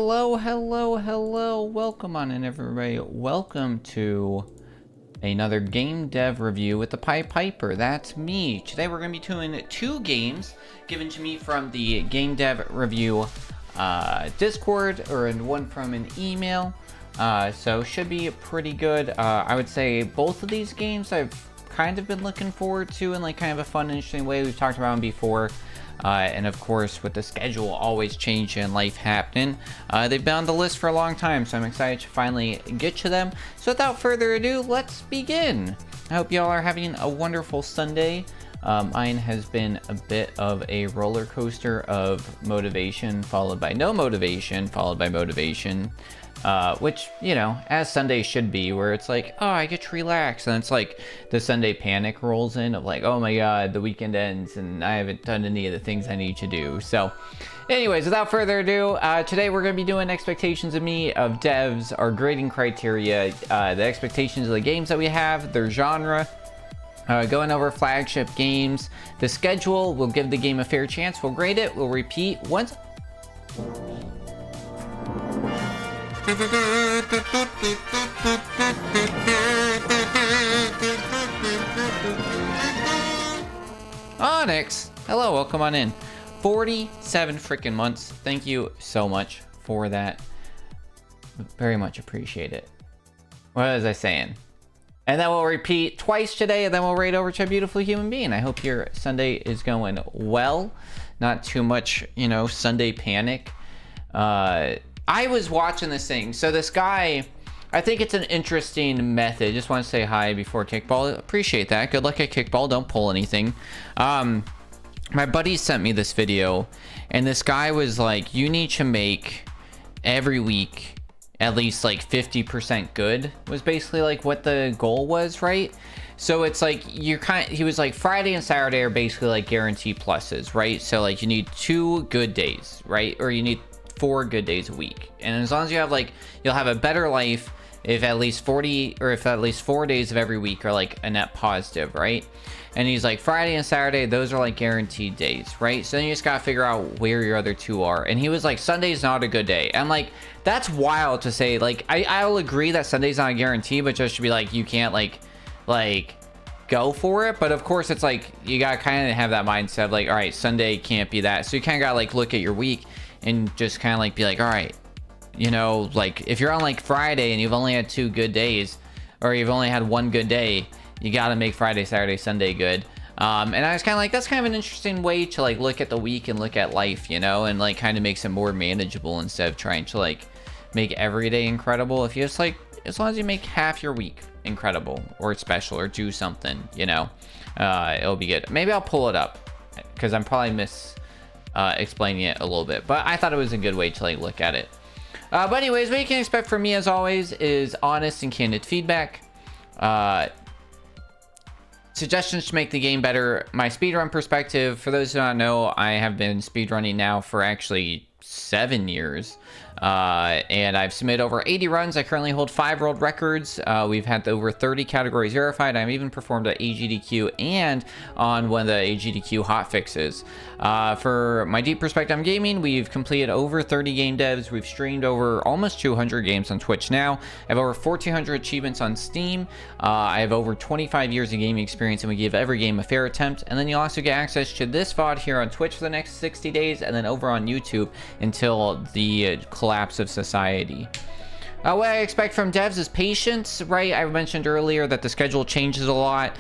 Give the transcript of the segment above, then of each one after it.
Hello. Welcome on in, everybody. Welcome to another game dev review with the Pied Piper. That's me. Today we're going to be doing two games given to me from the game dev review Discord, and one from an email. So should be pretty good. I would say both of these games I've kind of been looking forward to in like kind of a fun, interesting way. We've talked about them before. And of course, with the schedule always changing and life happening, they've been on the list for a long time, so I'm excited to finally get to them. So without further ado, let's begin. I hope y'all are having a wonderful Sunday. Mine has been a bit of a roller coaster of motivation, followed by no motivation, followed by motivation. Which, you know, as Sunday should be, where it's like, oh, I get to relax, and it's like the Sunday panic rolls in of like, oh my god, the weekend ends and I haven't done any of the things I need to do. So anyways, without further ado, today we're going to be doing expectations of me, of devs, our grading criteria, the expectations of the games that we have, their genre, going over flagship games, the schedule. We'll give the game a fair chance, we'll grade it, we'll repeat once. Onyx, hello, welcome on in. 47 freaking months. Thank you so much for that. Very much appreciate it. What was I saying? And then we'll repeat twice today, and then we'll raid over to a beautiful human being. I hope your Sunday is going well. Not too much, you know, Sunday panic. I was watching this thing. So this guy, I think it's an interesting method. Just want to say hi before kickball. Appreciate that. Good luck at kickball. Don't pull anything. My buddy sent me this video, and this guy was like, you need to make every week at least like 50% good, was basically like what the goal was, right? So it's like he was like Friday and Saturday are basically like guaranteed pluses, right? So like you need 2 good days, right? Or you need 4 good days a week, and as long as you have like, you'll have a better life if at least 4 days of every week are like a net positive, right? And he's like, Friday and Saturday, those are like guaranteed days, right? So then you just gotta figure out where your other 2 are. And he was like, Sunday's not a good day. I'm like, that's wild to say. Like, I'll agree that Sunday's not a guarantee, but just to be like, you can't like go for it. But of course, it's like, you gotta kind of have that mindset of like, all right, Sunday can't be that. So you kind of gotta like look at your week and just kind of like be like, all right, you know, like if you're on like Friday and you've only had 2 good days, or you've only had 1 good day, you got to make Friday, Saturday, Sunday good. And I was kind of like, that's kind of an interesting way to like look at the week and look at life, you know, and like kind of makes it more manageable instead of trying to like make every day incredible. If you just like, as long as you make half your week incredible or special or do something, you know, it'll be good. Maybe I'll pull it up because I'm probably explaining it a little bit, but I thought it was a good way to like look at it. But anyways, what you can expect from me as always is honest and candid feedback, suggestions to make the game better, my speedrun perspective. For those who don't know, I have been speedrunning now for actually 7 years, and I've submitted over 80 runs. I currently hold 5 world records. We've had over 30 categories verified. I've even performed at AGDQ and on one of the AGDQ hotfixes. For my deep perspective on gaming, we've completed over 30 game devs. We've streamed over almost 200 games on Twitch now. I have over 1,400 achievements on Steam. I have over 25 years of gaming experience, and we give every game a fair attempt. And then you'll also get access to this VOD here on Twitch for the next 60 days, and then over on YouTube until the collapse of society. What I expect from devs is patience, right? I mentioned earlier that the schedule changes a lot.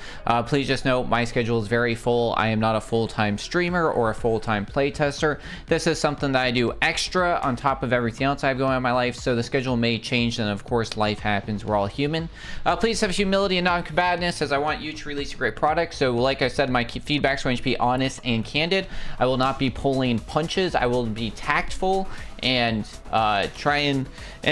Please just note my schedule is very full. I am not a full-time streamer or a full-time playtester. This is something that I do extra on top of everything else I have going on in my life, so the schedule may change, and of course life happens. We're all human. Please have humility and non-combativeness, as I want you to release a great product. So like I said, my feedback is going to be honest and candid. I will not be pulling punches. I will be tactful and try and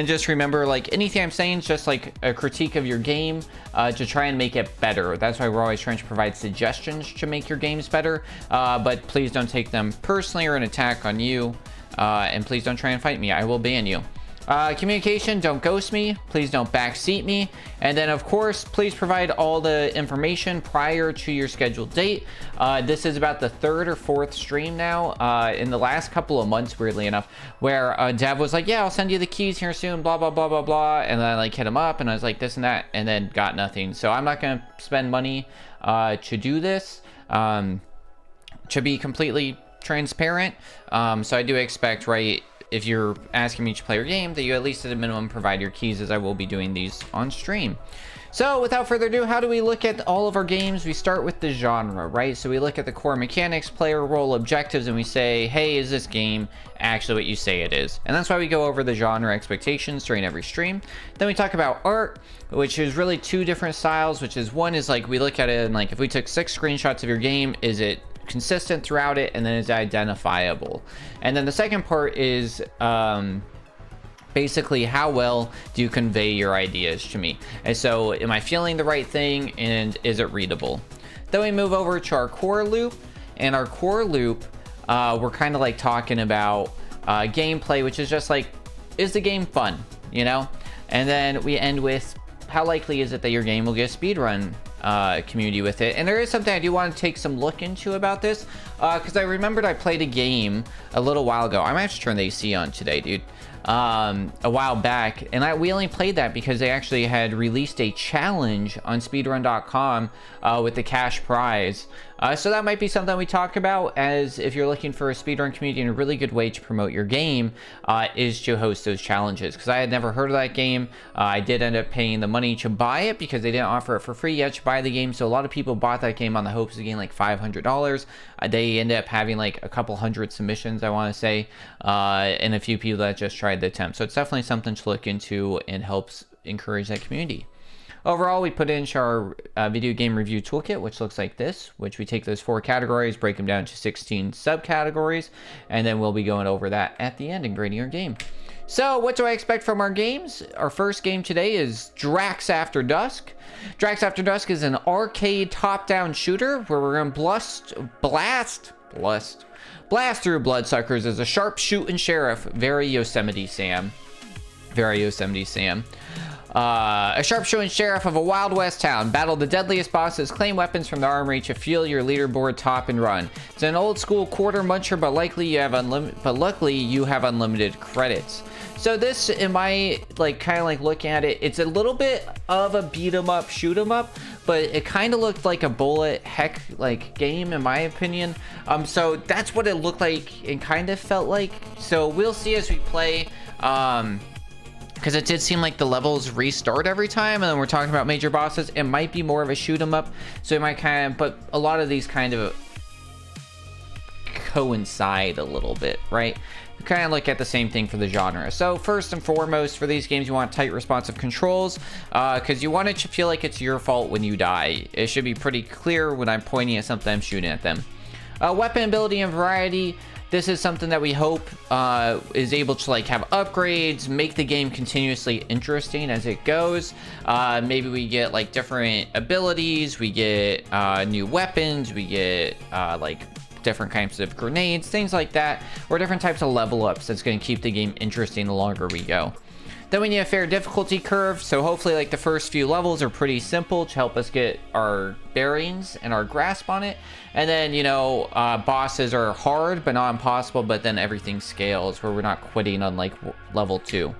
just remember, like, anything I'm saying is just like a critique of your game to try and make it better. That's why we're always trying to provide suggestions to make your games better, but please don't take them personally or an attack on you, and please don't try and fight me. I will ban you. Communication, don't ghost me. Please don't backseat me. And then, of course, please provide all the information prior to your scheduled date. This is about the 3rd or 4th stream now, in the last couple of months, weirdly enough, where Dev was like, yeah, I'll send you the keys here soon, blah, blah, blah, blah, blah. And then I like hit him up and I was like this and that, and then got nothing. So I'm not going to spend money to do this, to be completely transparent. So I do expect, right, if you're asking me to play your game, that you at least at a minimum provide your keys, as I will be doing these on stream. So without further ado, how do we look at all of our games? We start with the genre, right? So we look at the core mechanics, player role, objectives, and we say, hey, is this game actually what you say it is? And that's why we go over the genre expectations during every stream. Then we talk about art, which is really 2 different styles, which is one is like we look at it and like if we took 6 screenshots of your game, is it consistent throughout it, and then is identifiable. And then the second part is basically how well do you convey your ideas to me, and so am I feeling the right thing, and is it readable? Then we move over to our core loop, and our core loop, we're kind of like talking about gameplay, which is just like, is the game fun, you know? And then we end with how likely is it that your game will get a speedrun community with it. And there is something I do want to take some look into about this, because I remembered I played a game a little while ago. I might have to turn the AC on today, dude. A while back, and we only played that because they actually had released a challenge on speedrun.com with the cash prize. So that might be something we talk about, as if you're looking for a speedrun community, and a really good way to promote your game is to host those challenges, because I had never heard of that game. I did end up paying the money to buy it because they didn't offer it for free. You had to buy the game, so a lot of people bought that game on the hopes of getting like $500. They ended up having like a couple hundred submissions, I want to say, and a few people that just tried the attempt. So it's definitely something to look into and helps encourage that community. Overall, we put in our video game review toolkit, which looks like this, which we take those 4 categories, break them down to 16 subcategories, and then we'll be going over that at the end and grading our game. So what do I expect from our games? Our first game today is Dracs After Dusk. Dracs After Dusk is an arcade top-down shooter where we're going to blast through bloodsuckers as a sharpshooting sheriff. Very Yosemite Sam. Very Yosemite Sam. A sharpshooting sheriff of a Wild West town. Battle the deadliest bosses, claim weapons from the armory to fuel your leaderboard top and run. It's an old school quarter muncher, but luckily you have unlimited credits. So this, in my like kind of like looking at it, it's a little bit of a beat 'em up, shoot 'em up, but it kind of looked like a bullet heck like game in my opinion. So that's what it looked like and kind of felt like. So we'll see as we play. Because it did seem like the levels restart every time, and then we're talking about major bosses. It might be more of a shoot 'em up, so it might kind of, but a lot of these kind of coincide a little bit, right? We kind of look at the same thing for the genre. So first and foremost, for these games, you want tight, responsive controls, because you want it to feel like it's your fault when you die. It should be pretty clear when I'm pointing at something, I'm shooting at them. Weapon ability and variety. This is something that we hope is able to like have upgrades, make the game continuously interesting as it goes. Maybe we get like different abilities, we get new weapons, we get like different kinds of grenades, things like that, or different types of level ups that's going to keep the game interesting the longer we go. Then we need a fair difficulty curve, so hopefully like the first few levels are pretty simple to help us get our bearings and our grasp on it. And then, you know, bosses are hard but not impossible, but then everything scales where we're not quitting on like level 2.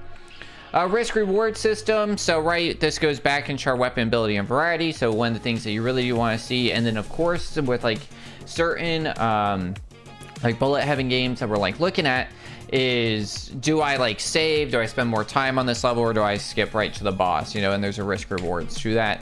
Risk reward system, so right, this goes back into our weapon ability and variety, so one of the things that you really do want to see. And then of course with like certain like bullet heaven games that we're like looking at, is do I like save, do I spend more time on this level, or do I skip right to the boss, you know? And there's a risk rewards through that.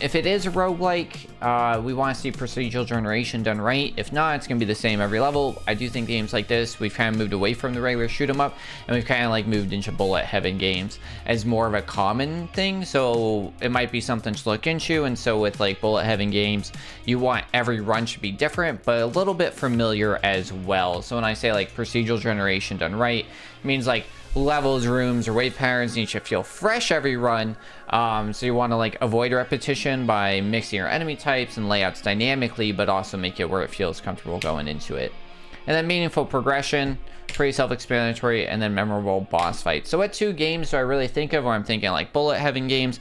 If it is a roguelike, we want to see procedural generation done right. If not, it's going to be the same every level. I do think games like this, we've kind of moved away from the regular shoot 'em up, and we've kind of like moved into bullet heaven games as more of a common thing. So it might be something to look into. And so with like bullet heaven games, you want every run to be different, but a little bit familiar as well. So when I say like procedural generation done right, it means like levels, rooms, or wave patterns need to feel fresh every run. So you want to like avoid repetition by mixing your enemy types and layouts dynamically, but also make it where it feels comfortable going into it. and then meaningful progression, pretty self-explanatory, and then memorable boss fights. So what 2 games do I really think of when I'm thinking like bullet heaven games?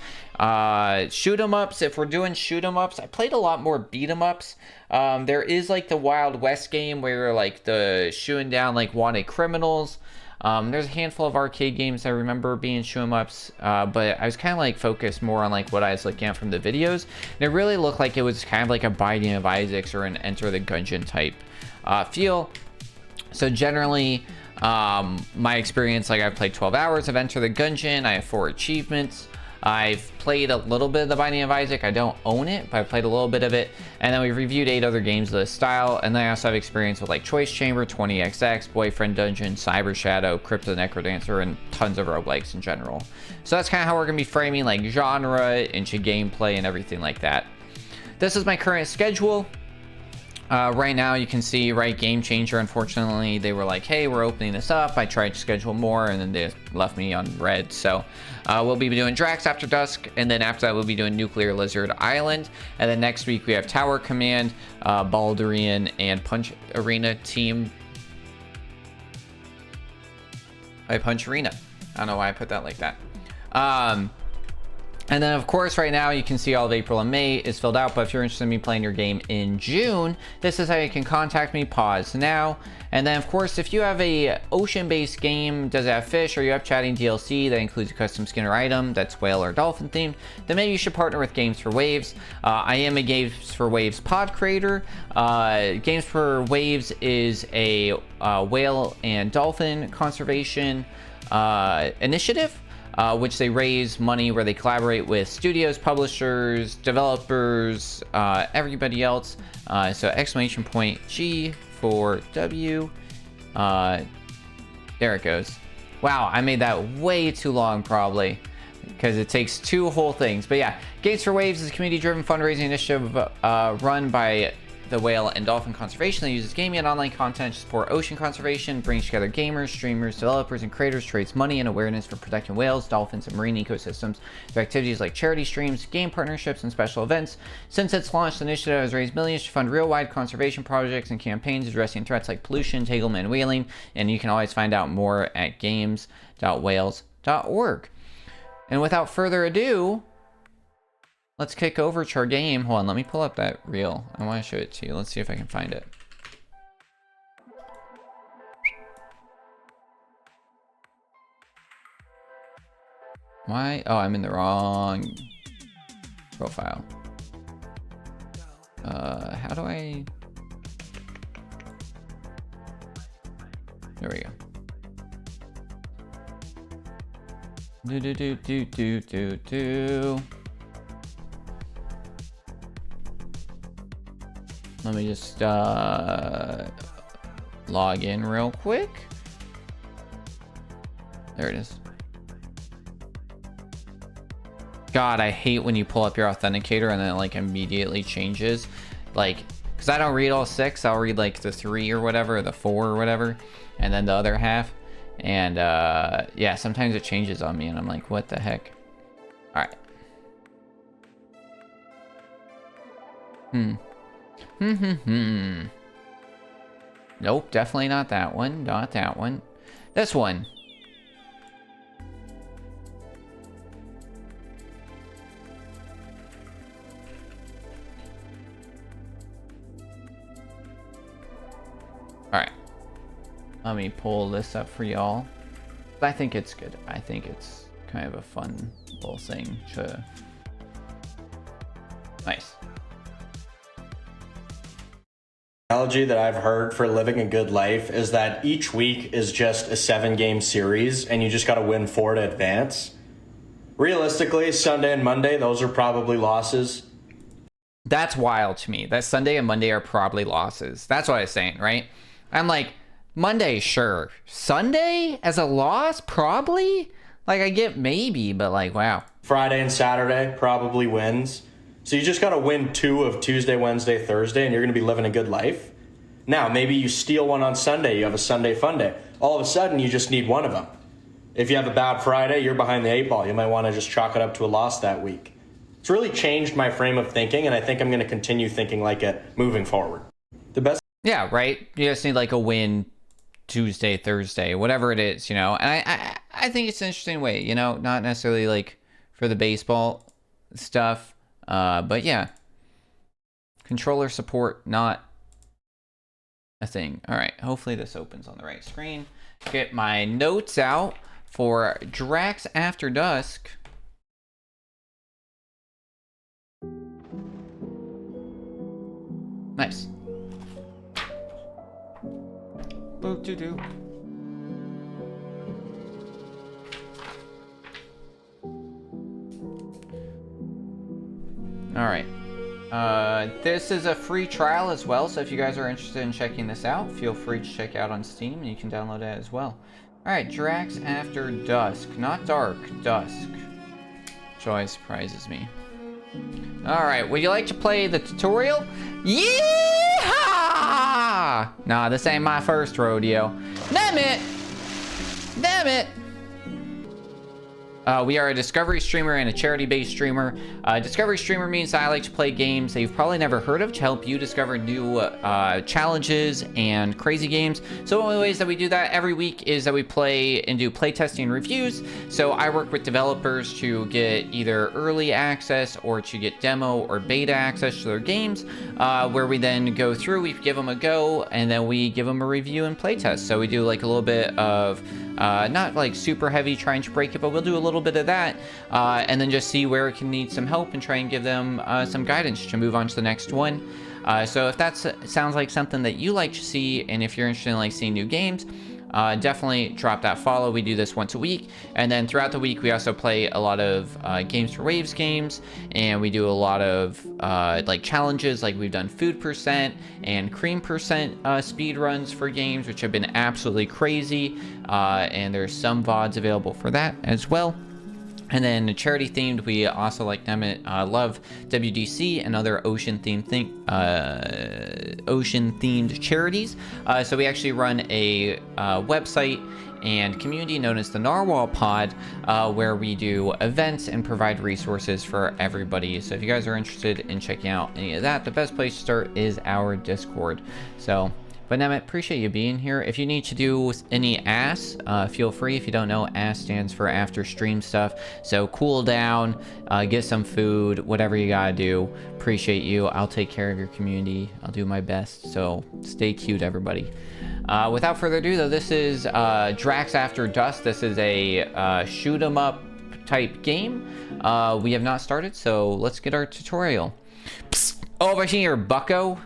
Shoot 'em ups. If we're doing shoot 'em ups, I played a lot more beat 'em ups. There is like the Wild West game where you're like the shooting down like wanted criminals. There's a handful of arcade games I remember being shoot 'em ups, but I was kind of like focused more on like what I was looking at from the videos, and it really looked like it was kind of like a Binding of Isaacs or an Enter the Gungeon type feel. So generally, my experience, like I've played 12 hours of Enter the Gungeon. I have 4 achievements. I've played a little bit of the Binding of Isaac. I don't own it, but I played a little bit of it. And then we've reviewed 8 other games of this style. And then I also have experience with like Choice Chamber, 20XX, Boyfriend Dungeon, Cyber Shadow, Crypto Necrodancer, and tons of roguelikes in general. So that's kind of how we're going to be framing like genre into gameplay and everything like that. This is my current schedule. Right now you can see, right, Game Changer, unfortunately, they were like, hey, we're opening this up. I tried to schedule more, and then they left me on red. So we'll be doing Dracs after Dusk, and then after that we'll be doing Nuclear Lizard Island. And then next week we have Tower Command, Baldurian, and Punch Arena Team. Punch Arena. I don't know why I put that like that. And then, of course, right now, you can see all of April and May is filled out, but if you're interested in me playing your game in June, this is how you can contact me. Pause now. And then, of course, if you have a ocean-based game, does it have fish, or you have chatting DLC that includes a custom skin or item that's whale or dolphin themed, then maybe you should partner with Games for Waves. I am a Games for Waves pod creator. Games for Waves is a whale and dolphin conservation initiative. Which they raise money where they collaborate with studios, publishers, developers, everybody else. So exclamation point G4W. There it goes. Wow, I made that way too long probably, because it takes 2 whole things. But yeah, Games for Waves is a community-driven fundraising initiative run by the whale and dolphin conservation that uses gaming and online content to support ocean conservation, brings together gamers, streamers, developers, and creators to raise money and awareness for protecting whales, dolphins, and marine ecosystems through activities like charity streams, game partnerships, and special events. Since its launch, the initiative has raised millions to fund real-wide conservation projects and campaigns addressing threats like pollution, entanglement, and whaling. And you can always find out more at games.whales.org. And without further ado, let's kick over to our game. Hold on, let me pull up that reel. I want to show it to you. Let's see if I can find it. Why? Oh, I'm in the wrong profile. How do I... There we go. Do. Let me just log in real quick. There it is. God, I hate when you pull up your authenticator and then it like immediately changes. Like, because I don't read all 6, I'll read like the 3 or whatever, or the 4 or whatever, and then the other half. And yeah, sometimes it changes on me and I'm like, what the heck? All right. Nope, definitely not that one. Not that one. This one. Alright. Let me pull this up for y'all. I think it's good. I think it's kind of a fun little thing to... Nice. Analogy that I've heard for living a good life is that each week is just a 7-game series and you just got to win 4 to advance. Realistically, Sunday and Monday, those are probably losses. That's wild to me. That Sunday and Monday are probably losses. That's what I was saying, right? I'm like, Monday, sure. Sunday as a loss? Probably? Like, I get maybe, but like, wow. Friday and Saturday, probably wins. So you just got to win 2 of Tuesday, Wednesday, Thursday, and you're going to be living a good life. Now, maybe you steal one on Sunday. You have a Sunday fun day. All of a sudden, you just need one of them. If you have a bad Friday, you're behind the 8 ball. You might want to just chalk it up to a loss that week. It's really changed my frame of thinking, and I think I'm going to continue thinking like it moving forward. The best Yeah, right? You just need like a win Tuesday, Thursday, whatever it is, you know? And I think it's an interesting way, you know? Not necessarily like for the baseball stuff. But yeah. Controller support, not a thing. All right, hopefully this opens on the right screen. Get my notes out for Dracs After Dusk. Nice. Boop-doo-doo. All right. This is a free trial as well, so if you guys are interested in checking this out, feel free to check out on Steam, and you can download it as well. Alright, Dracs After Dusk. Not dark, dusk. Which always surprises me. Alright, would you like to play the tutorial? Yeehaw! Nah, this ain't my first rodeo. Damn it! Damn it! We are a discovery streamer and a charity-based streamer. Discovery streamer means that I like to play games that you've probably never heard of to help you discover new challenges and crazy games. So one of the ways that we do that every week is that we play and do playtesting and reviews. So I work with developers to get either early access or to get demo or beta access to their games, where we then go through, we give them a go, and then we give them a review and playtest. So we do like a little bit of not like super heavy trying to break it, but we'll do a little bit of that, and then just see where it can need some help and try and give them some guidance to move on to the next one. So if that sounds like something that you like to see, and if you're interested in like seeing new games, definitely drop that follow. We do this once a week, and then throughout the week we also play a lot of Games for Waves games, and we do a lot of like challenges, like we've done food percent and cream percent speed runs for games, which have been absolutely crazy, and there's some VODs available for that as well. And then charity themed, we also like them love WDC and other ocean themed charities. So we actually run a website and community known as the Narwhal Pod, where we do events and provide resources for everybody. So if you guys are interested in checking out any of that, the best place to start is our Discord. So. But Nemet, appreciate you being here. If you need to do any ASS, feel free. If you don't know, ASS stands for after stream stuff. So cool down, get some food, whatever you gotta do. Appreciate you. I'll take care of your community. I'll do my best. So stay cute, everybody. Without further ado, though, this is Dracs After Dusk. This is a shoot 'em up type game. We have not started, so let's get our tutorial. Psst, over here, bucko.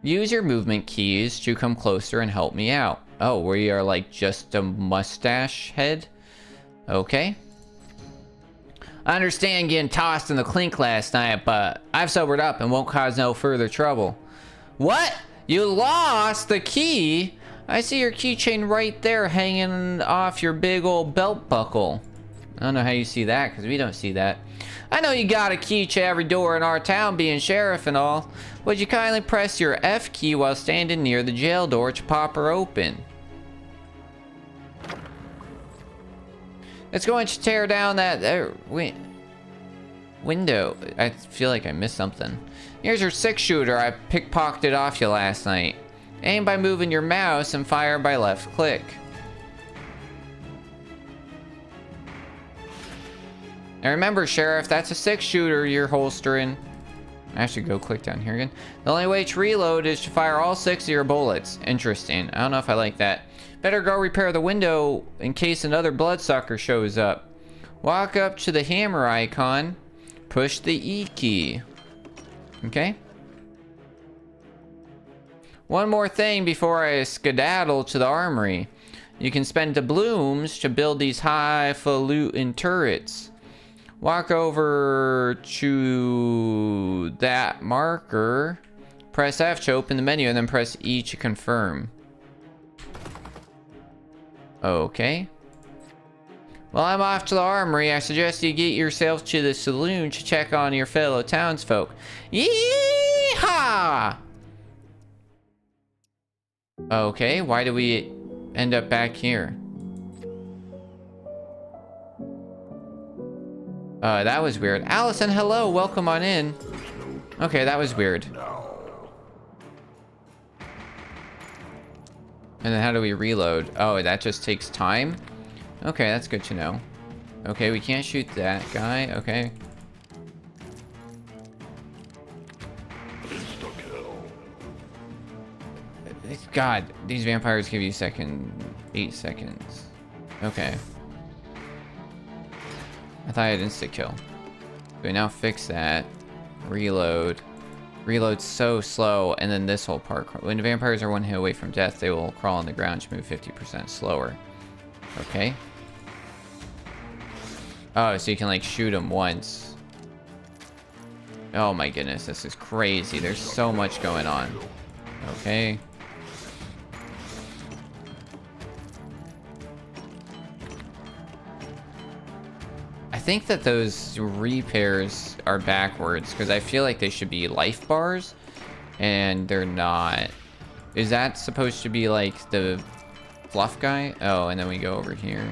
Use your movement keys to come closer and help me out. Oh, we are like just a mustache head? Okay. I understand getting tossed in the clink last night, but I've sobered up and won't cause no further trouble. What? You lost the key? I see your keychain right there hanging off your big old belt buckle. I don't know how you see that, because we don't see that. I know you got a key to every door in our town, being sheriff and all. Would you kindly press your F key while standing near the jail door to pop her open? It's going to tear down that window. I feel like I missed something. Here's your 6-shooter I pickpocketed off you last night. Aim by moving your mouse and fire by left click. Now remember, Sheriff, that's a 6-shooter you're holstering. I should go click down here again. The only way to reload is to fire all 6 of your bullets. Interesting. I don't know if I like that. Better go repair the window in case another bloodsucker shows up. Walk up to the hammer icon. Push the E key. Okay. One more thing before I skedaddle to the armory. You can spend doubloons to build these highfalutin turrets. Walk over to that marker, press F to open the menu, and then press E to confirm. Okay. Well, I'm off to the armory. I suggest you get yourself to the saloon to check on your fellow townsfolk. Yeehaw! Okay, why do we end up back here? That was weird. Allison, hello, welcome on in. Okay, that was weird. And then how do we reload? Oh, that just takes time? Okay, that's good to know. Okay, we can't shoot that guy. Okay. God, these vampires give you 8 seconds. Okay. I thought I had insta kill. We now fix that. Reload. Reload's so slow, and then this whole part. When vampires are 1 hit away from death, they will crawl on the ground to move 50% slower. Okay. Oh, so you can like shoot them once. Oh my goodness, this is crazy. There's so much going on. Okay. I think that those repairs are backwards because I feel like they should be life bars and they're not. Is that supposed to be like the fluff guy? Oh, and then we go over here.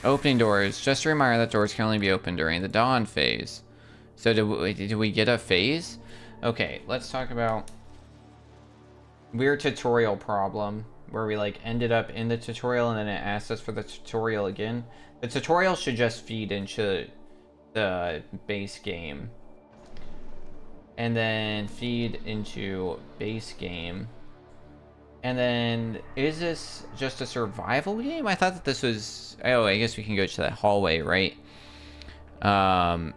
Opening doors. Just a reminder that doors can only be opened during the dawn phase. So did we get a phase? Okay, let's talk about weird tutorial problem where we like ended up in the tutorial and then it asked us for the tutorial again. The tutorial should just feed into the base game and then feed into base game. And then, is this just a survival game? I thought that this was... Oh, I guess we can go to that hallway, right? I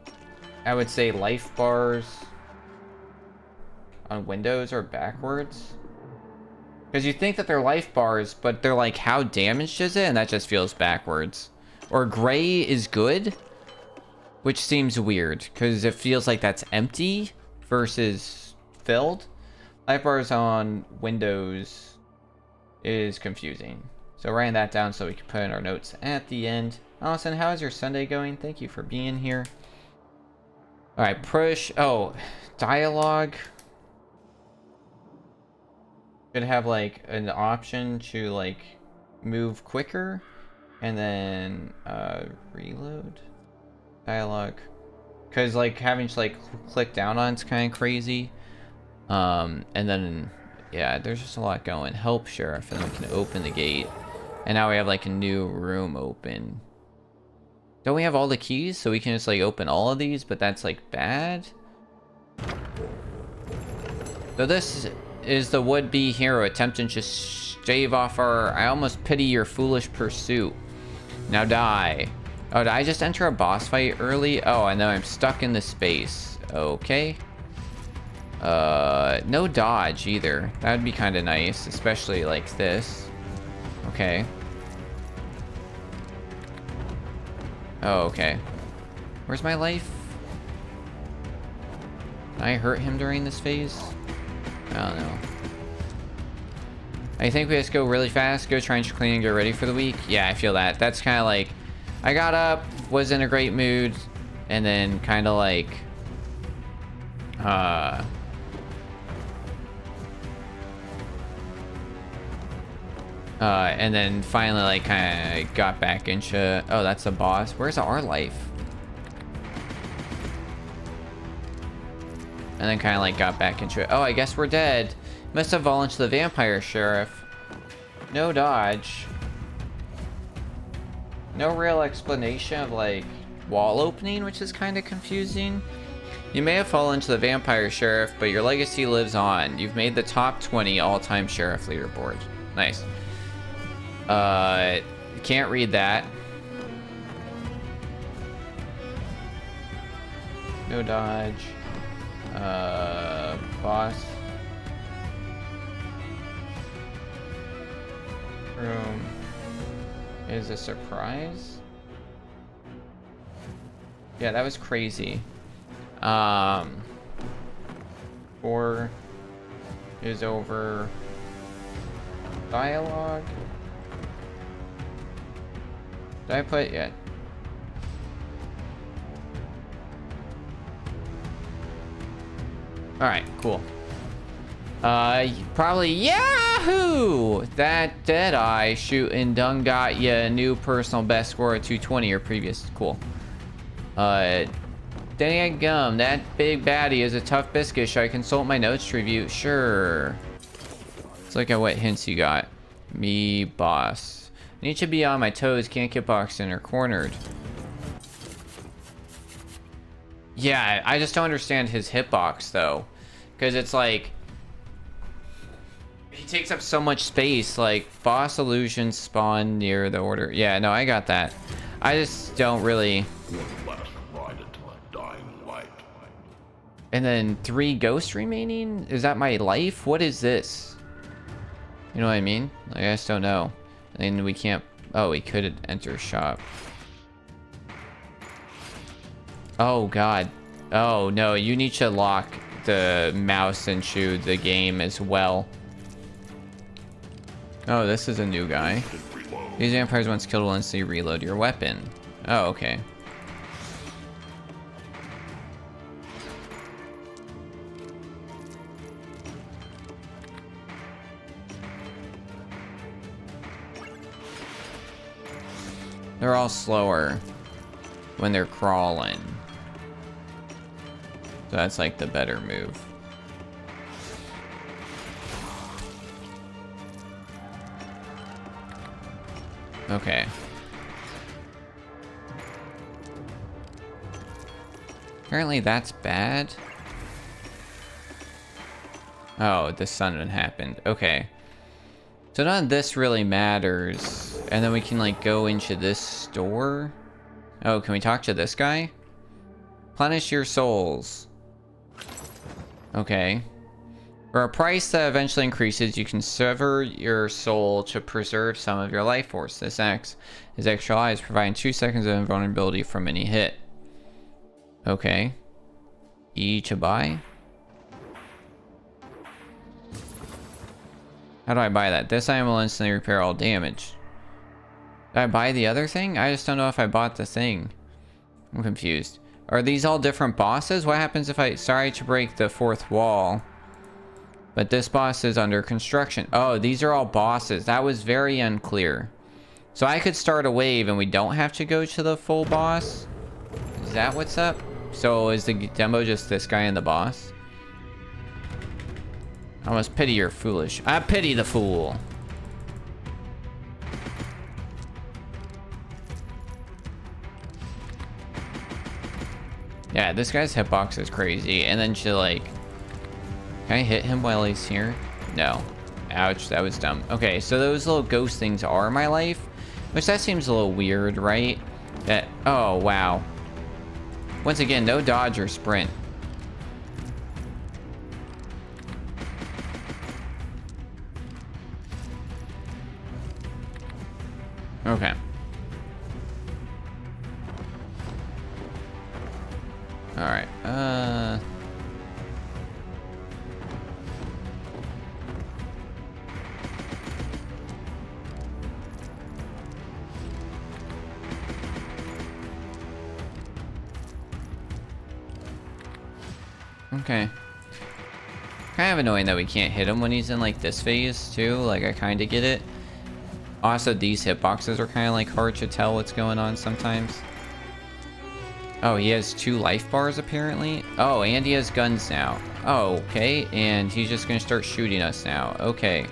would say life bars on windows are backwards. Because you think that they're life bars, but they're like, how damaged is it? And that just feels backwards. Or gray is good, which seems weird, because it feels like that's empty versus filled. Life bars on windows is confusing. So writing that down so we can put in our notes at the end. Allison, how is your Sunday going? Thank you for being here. All right, push. Oh, dialogue. Should have like an option to like move quicker and then reload dialogue. Cause like having to like click down on it's kind of crazy. And then yeah, there's just a lot going. Help sheriff, and then we can open the gate. And now we have like a new room open. Don't we have all the keys so we can just like open all of these? But that's like bad. So this is the would-be hero attempting to stave off our... I almost pity your foolish pursuit. Now die. Oh, did I just enter a boss fight early? Oh, I know I'm stuck in the space. Okay. No dodge either. That would be kind of nice, especially like this. Okay. Oh, okay. Where's my life? Can I hurt him during this phase? I don't know. I think we just go really fast, go try and clean and get ready for the week. Yeah, I feel that. That's kind of like, I got up, was in a great mood, and then kind of like, and then finally like kind of got back into, oh, that's a boss. Where's our life? And then kind of like got back into it. Oh, I guess we're dead. Must have fallen to the vampire sheriff. No dodge. No real explanation of like wall opening, which is kind of confusing. You may have fallen to the vampire sheriff, but your legacy lives on. You've made the top 20 all-time sheriff leaderboard. Nice. Can't read that. No dodge. Boss room is a surprise. Yeah, that was crazy. 4 is over. Dialogue. Did I put yet? Alright, cool. Probably Yahoo! That Deadeye shooting done got you a new personal best score of 220 or previous. Cool. Dang gum, that big baddie is a tough biscuit. Should I consult my notes to review? Sure. Let's look at what hints you got. Me, boss. I need to be on my toes, can't get boxed in or cornered. Yeah, I just don't understand his hitbox though. Because it's like... he takes up so much space, like boss illusions spawn near the order. Yeah, no, I got that. I just don't really... And then 3 ghosts remaining? Is that my life? What is this? You know what I mean? Like, I just don't know. And we can't... oh, we could enter shop. Oh, God. Oh, no. You need to lock the mouse into the game as well. Oh, this is a new guy. These vampires once killed will instantly reload your weapon. Oh, okay. They're all slower when they're crawling. So that's like the better move. Okay. Apparently that's bad. Oh, the sun happened. Okay. So none of this really matters. And then we can like go into this store. Oh, can we talk to this guy? Replenish your souls. Okay. For a price that eventually increases, you can sever your soul to preserve some of your life force. This acts as extra lives, providing 2 seconds of invulnerability from any hit. Okay. E to buy. How do I buy that? This item will instantly repair all damage. Did I buy the other thing? I just don't know if I bought the thing. I'm confused. Are these all different bosses? What happens if I... sorry to break the fourth wall, but this boss is under construction. Oh, these are all bosses. That was very unclear. So I could start a wave and we don't have to go to the full boss? Is that what's up? So is the demo just this guy and the boss? I must pity your foolish. I pity the fool. Yeah, this guy's hitbox is crazy. And then she like... can I hit him while he's here? No. Ouch, that was dumb. Okay, so those little ghost things are my life. Which that seems a little weird, right? That... oh, wow. Once again, no dodge or sprint. Okay. Alright, okay. Kind of annoying that we can't hit him when he's in like this phase too. Like I kind of get it. Also, these hitboxes are kind of like hard to tell what's going on sometimes. Oh, he has 2 life bars apparently. Oh, and he has guns now. Oh, okay. And he's just gonna start shooting us now. Okay.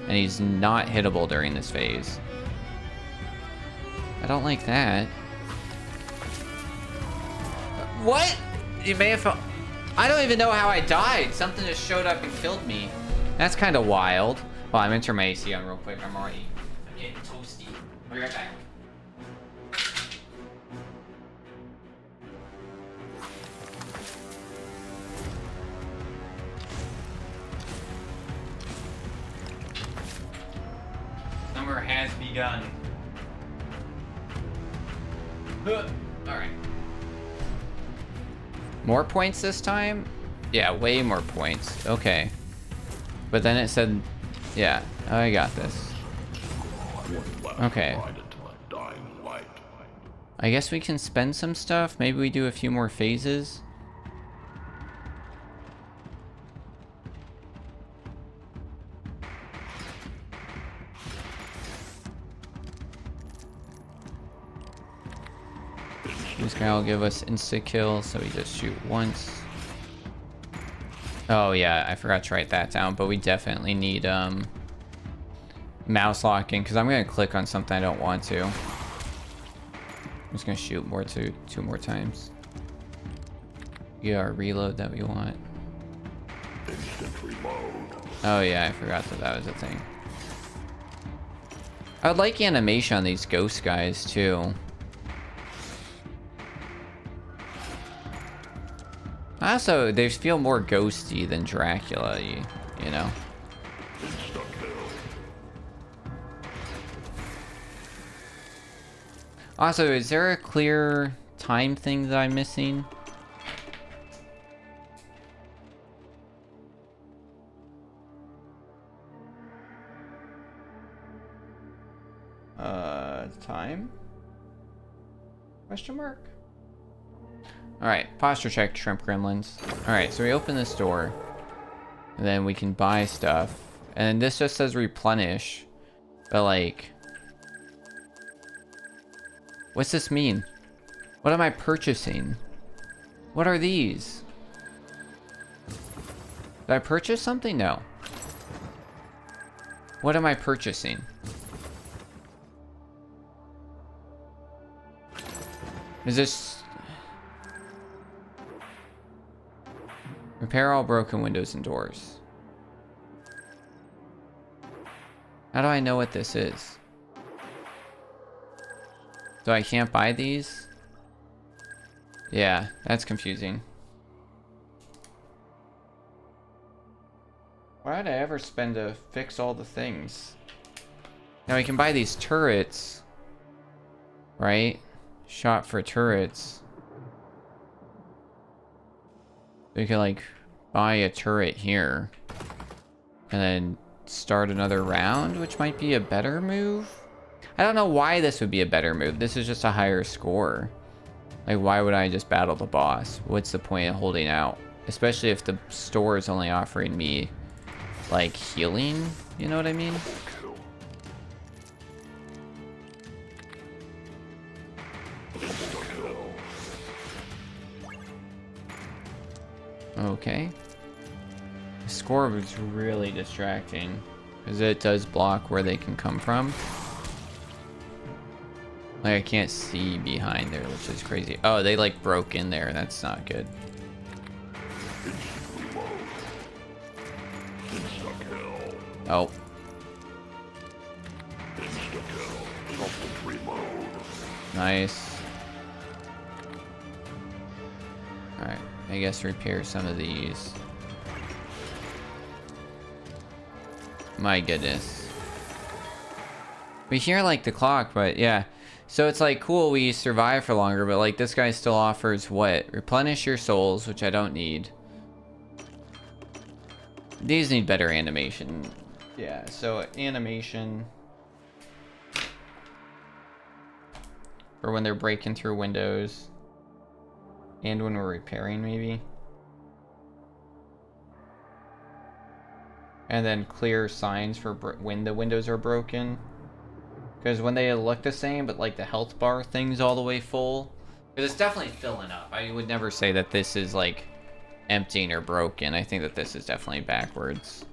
And he's not hittable during this phase. I don't like that. What? You may have felt... I don't even know how I died. Something just showed up and killed me. That's kind of wild. Well, I'm entering my AC on real quick. I'm getting toasty. I'll be right back. Summer has begun. Alright. More points this time? Yeah, way more points. Okay. But then it said... yeah, I got this. Okay. I guess we can spend some stuff. Maybe we do a few more phases. This Now give us insta kill, so we just shoot once. Oh yeah, I forgot to write that down, but we definitely need mouse locking, because I'm gonna click on something I don't want to. I'm just gonna shoot two more times. Yeah, our reload that we want. Oh yeah, I forgot that was a thing. I would like animation on these ghost guys too. Also, they feel more ghosty than Dracula, you know? Also, is there a clear time thing that I'm missing? Time? Question mark? Alright, posture check, shrimp gremlins. Alright, so we open this door. And then we can buy stuff. And this just says replenish. But like... what's this mean? What am I purchasing? What are these? Did I purchase something? No. What am I purchasing? Is this... repair all broken windows and doors. How do I know what this is? So I can't buy these? Yeah, that's confusing. Why did I ever spend to fix all the things? Now we can buy these turrets. Right? Shot for turrets. We can like buy a turret here. And then start another round, which might be a better move. I don't know why this would be a better move. This is just a higher score. Like, why would I just battle the boss? What's the point of holding out? Especially if the store is only offering me, like, healing. You know what I mean? Okay. The score was really distracting. Because it does block where they can come from. Like, I can't see behind there, which is crazy. Oh, they like broke in there. That's not good. Oh. Nice. Alright, I guess repair some of these. My goodness. We hear like the clock, but yeah. So it's like, cool, we survive for longer, but like this guy still offers what? Replenish your souls, which I don't need. These need better animation. Yeah, so animation. Or when they're breaking through windows. And when we're repairing, maybe. And then clear signs for when the windows are broken. Because when they look the same, but like the health bar thing's all the way full. Because it's definitely filling up. I would never say that this is like emptying or broken. I think that this is definitely backwards.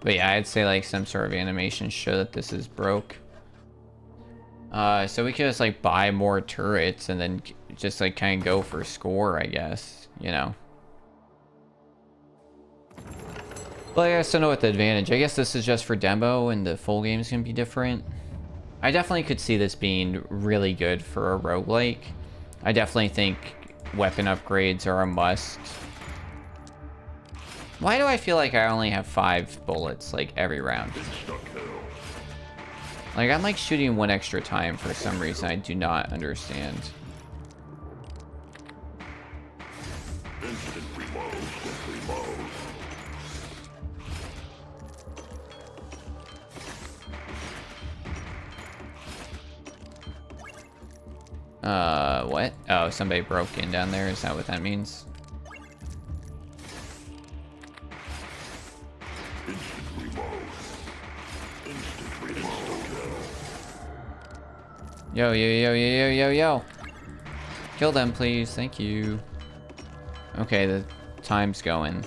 But yeah, I'd say like some sort of animation show that this is broke. So we could just like buy more turrets and then just like kind of go for score, I guess, you know. But I still know what the advantage. I guess this is just for demo and the full game's gonna be different. I definitely could see this being really good for a roguelike. I definitely think weapon upgrades are a must. Why do I feel like I only have 5 bullets like every round? Like I'm like shooting one extra time for some reason I do not understand. What? Oh, somebody broke in down there. Is that what that means? Yo, yo, yo, yo, yo, yo, yo. Kill them, please. Thank you. Okay, the time's going.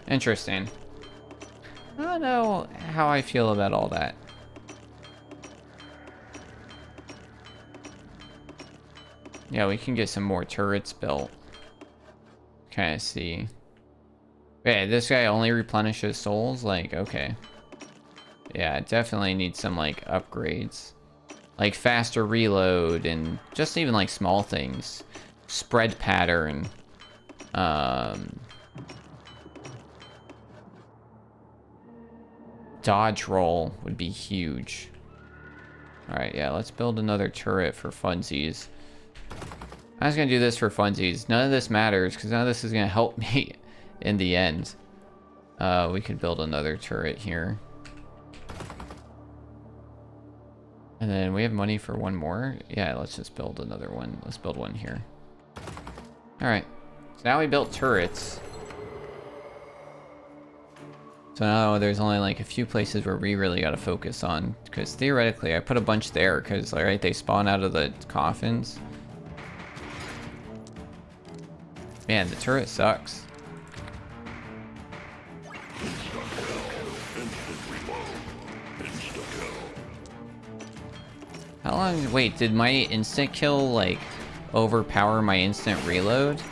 Interesting. I don't know how I feel about all that. Yeah, we can get some more turrets built. Kind of see. Yeah, this guy only replenishes souls? Like, okay. Yeah, it definitely needs some, like, upgrades. Like, faster reload and just even, like, small things. Spread pattern. Dodge roll would be huge. Alright, yeah, let's build another turret for funsies. I was gonna do this for funsies. None of this matters, because none of this is gonna help me in the end. We could build another turret here. And then we have money for one more. Yeah, let's just build another one. Let's build one here. Alright. So now we built turrets. So now there's only like a few places where we really gotta focus on. Because theoretically, I put a bunch there because, like, right, they spawn out of the coffins. Man, the turret sucks. How long? Wait, did my instant kill, like, overpower my instant reload?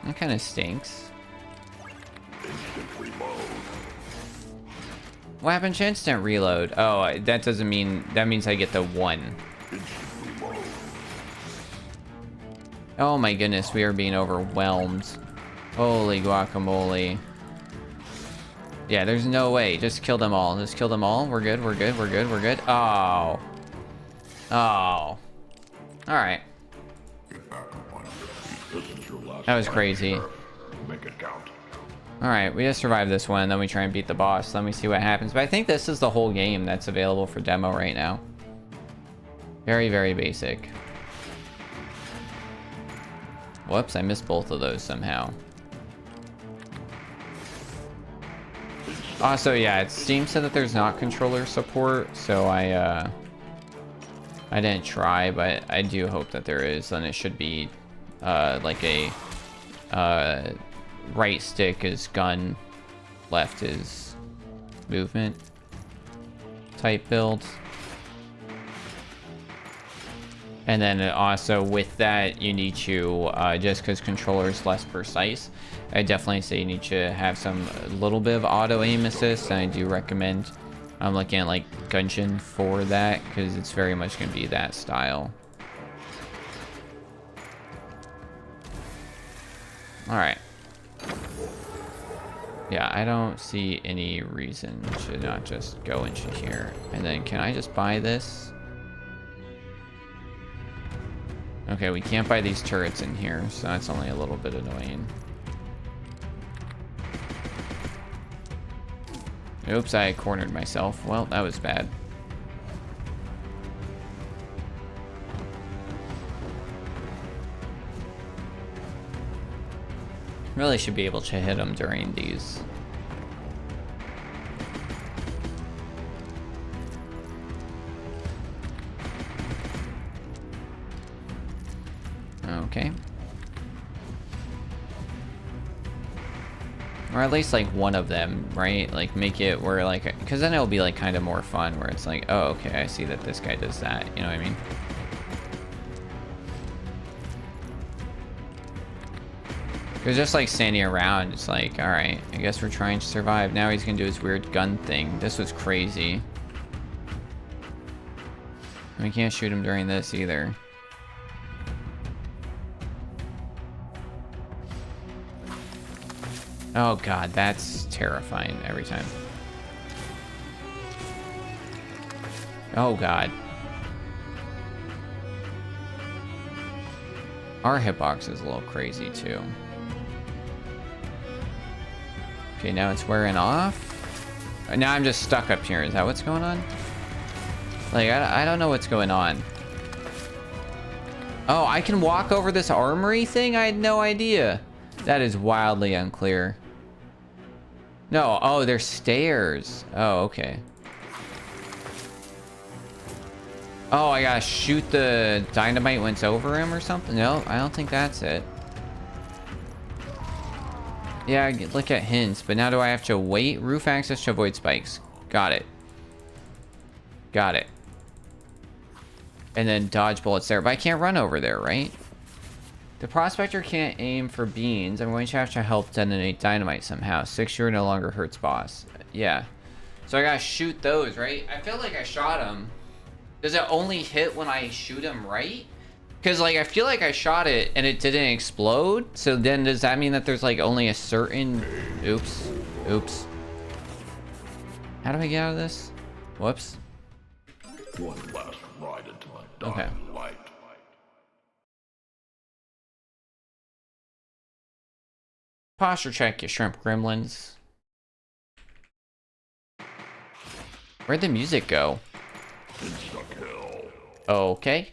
That kind of stinks. What happened to instant reload? Oh, that doesn't mean... That means I get the one. Oh my goodness, we are being overwhelmed. Holy guacamole. Yeah, there's no way. Just kill them all. Just kill them all. We're good, we're good, we're good, we're good. Oh. Oh. Alright. That was crazy. Make it count. Alright, we just survived this one, then we try and beat the boss. Let me see what happens. But I think this is the whole game that's available for demo right now. Very, very basic. Whoops, I missed both of those somehow. Also, yeah, Steam said that there's not controller support, so I didn't try, but I do hope that there is, and it should be like a right stick is gun, left is movement type build. And then also with that, you need to, just because controller is less precise, I definitely say you need to have some little bit of auto aim assist, and I do recommend I'm looking at like Gungeon for that, because it's very much going to be that style. Alright. Yeah, I don't see any reason to not just go into here. And then can I just buy this? Okay, we can't buy these turrets in here, so that's only a little bit annoying. Oops, I cornered myself. Well, that was bad. Really should be able to hit them during these. Okay. Or at least like one of them, right? Like make it where like, because then it'll be like kind of more fun where it's like, oh, okay, I see that this guy does that. You know what I mean? Because just like standing around, it's like, all right, I guess we're trying to survive. Now he's gonna do his weird gun thing. This was crazy. And we can't shoot him during this either. Oh god, that's terrifying every time. Oh god. Our hitbox is a little crazy too. Okay, now it's wearing off. Now I'm just stuck up here. Is that what's going on? Like, I don't know what's going on. Oh, I can walk over this armory thing? I had no idea. That is wildly unclear. No, oh, there's stairs. Oh, okay. Oh, I gotta shoot the dynamite when it's over him or something? No, I don't think that's it. Yeah, I look at hints, but now do I have to wait? Roof access to avoid spikes. Got it. Got it. And then dodge bullets there, but I can't run over there, right? The prospector can't aim for beans. I'm going to have to help detonate dynamite somehow. 6-shooter no longer hurts boss. Yeah. So I gotta shoot those, right? I feel like I shot him. Does it only hit when I shoot him, right? Because, like, I feel like I shot it and it didn't explode. So then does that mean that there's, like, only a certain... Oops. Oops. How do I get out of this? Whoops. One last ride into my dying light. Posture check, you shrimp gremlins. Where'd the music go? Okay.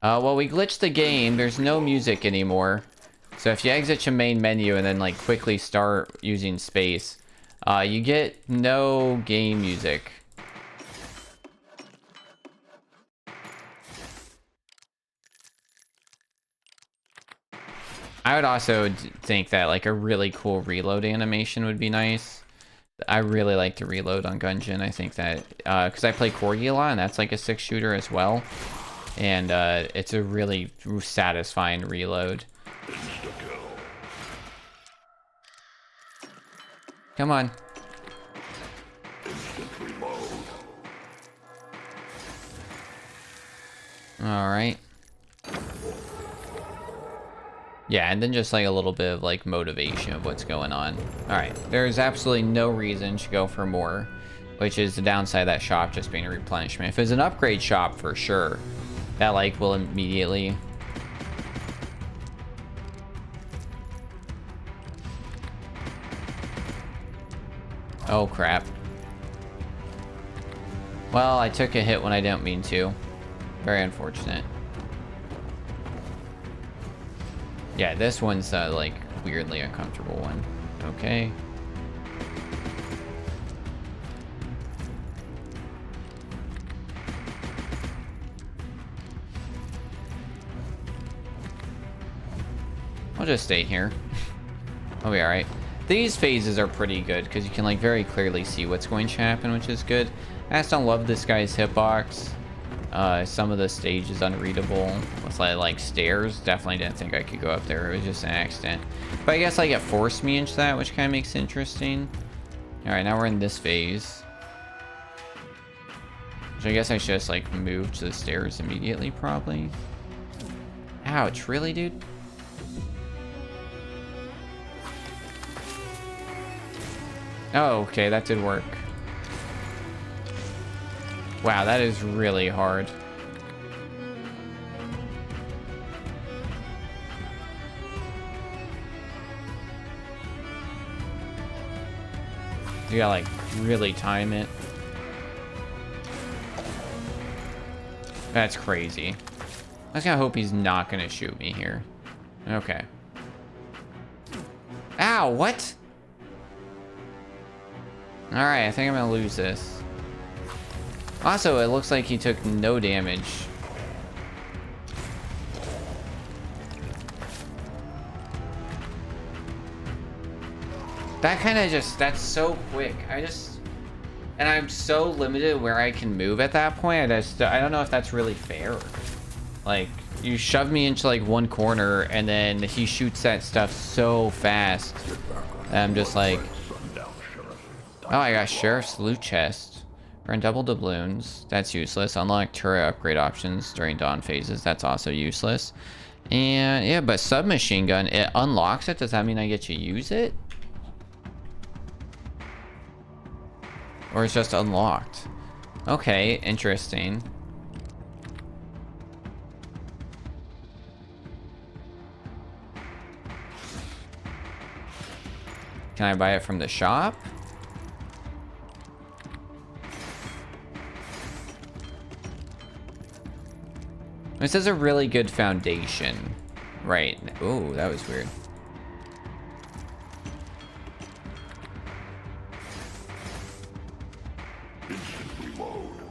Well, we glitched the game. There's no music anymore. So if you exit your main menu and then, like, quickly start using space, you get no game music. I would also think that, like, a really cool reload animation would be nice. I really like to reload on Gungeon. I think that, because I play Corgi a lot, and that's like a 6-shooter as well. And it's a really satisfying reload. Come on. All right. Yeah, and then just like a little bit of like motivation of what's going on. All right, there's absolutely no reason to go for more, which is the downside of that shop just being a replenishment. If it's an upgrade shop, for sure, that like will immediately... Oh crap. Well, I took a hit when I didn't mean to. Very unfortunate. Yeah, this one's like weirdly uncomfortable one. Okay. I'll just stay here. I'll be alright. These phases are pretty good because you can like very clearly see what's going to happen, which is good. I just don't love this guy's hitbox. Some of the stage is unreadable with like stairs. Definitely didn't think I could go up there. It was just an accident. But I guess like it forced me into that, which kind of makes it interesting. All right, now we're in this phase. So I guess I should just like move to the stairs immediately, probably. Ouch, really, dude? Oh, okay, that did work. Wow, that is really hard. You gotta like really time it. That's crazy. I just gotta hope he's not gonna shoot me here. Okay. Ow, what? Alright, I think I'm gonna lose this. Also, it looks like he took no damage. That kind of just, that's so quick. And I'm so limited where I can move at that point. I don't know if that's really fair. Like, you shove me into like one corner and then he shoots that stuff so fast. I'm just like, oh, I got Sheriff's Loot Chest. Earn double doubloons. That's useless. Unlock turret upgrade options during dawn phases. That's also useless. And yeah, but submachine gun, it unlocks it. Does that mean I get to use it? Or it's just unlocked? Okay, interesting. Can I buy it from the shop? This is a really good foundation. Right. Ooh, that was weird.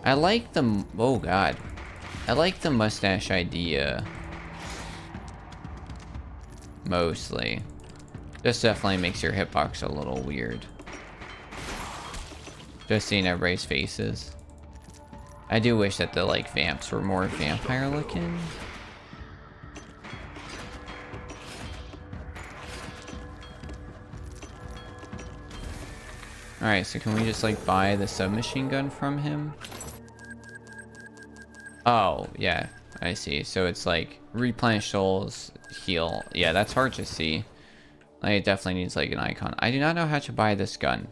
I like the... Oh, God. I like the mustache idea. Mostly. This definitely makes your hitbox a little weird. Just seeing everybody's faces. I do wish that the, like, vamps were more vampire looking. Alright, so can we just, like, buy the submachine gun from him? Oh, yeah, I see. So it's, like, replenish souls, heal. Yeah, that's hard to see. Like, it definitely needs, like, an icon. I do not know how to buy this gun.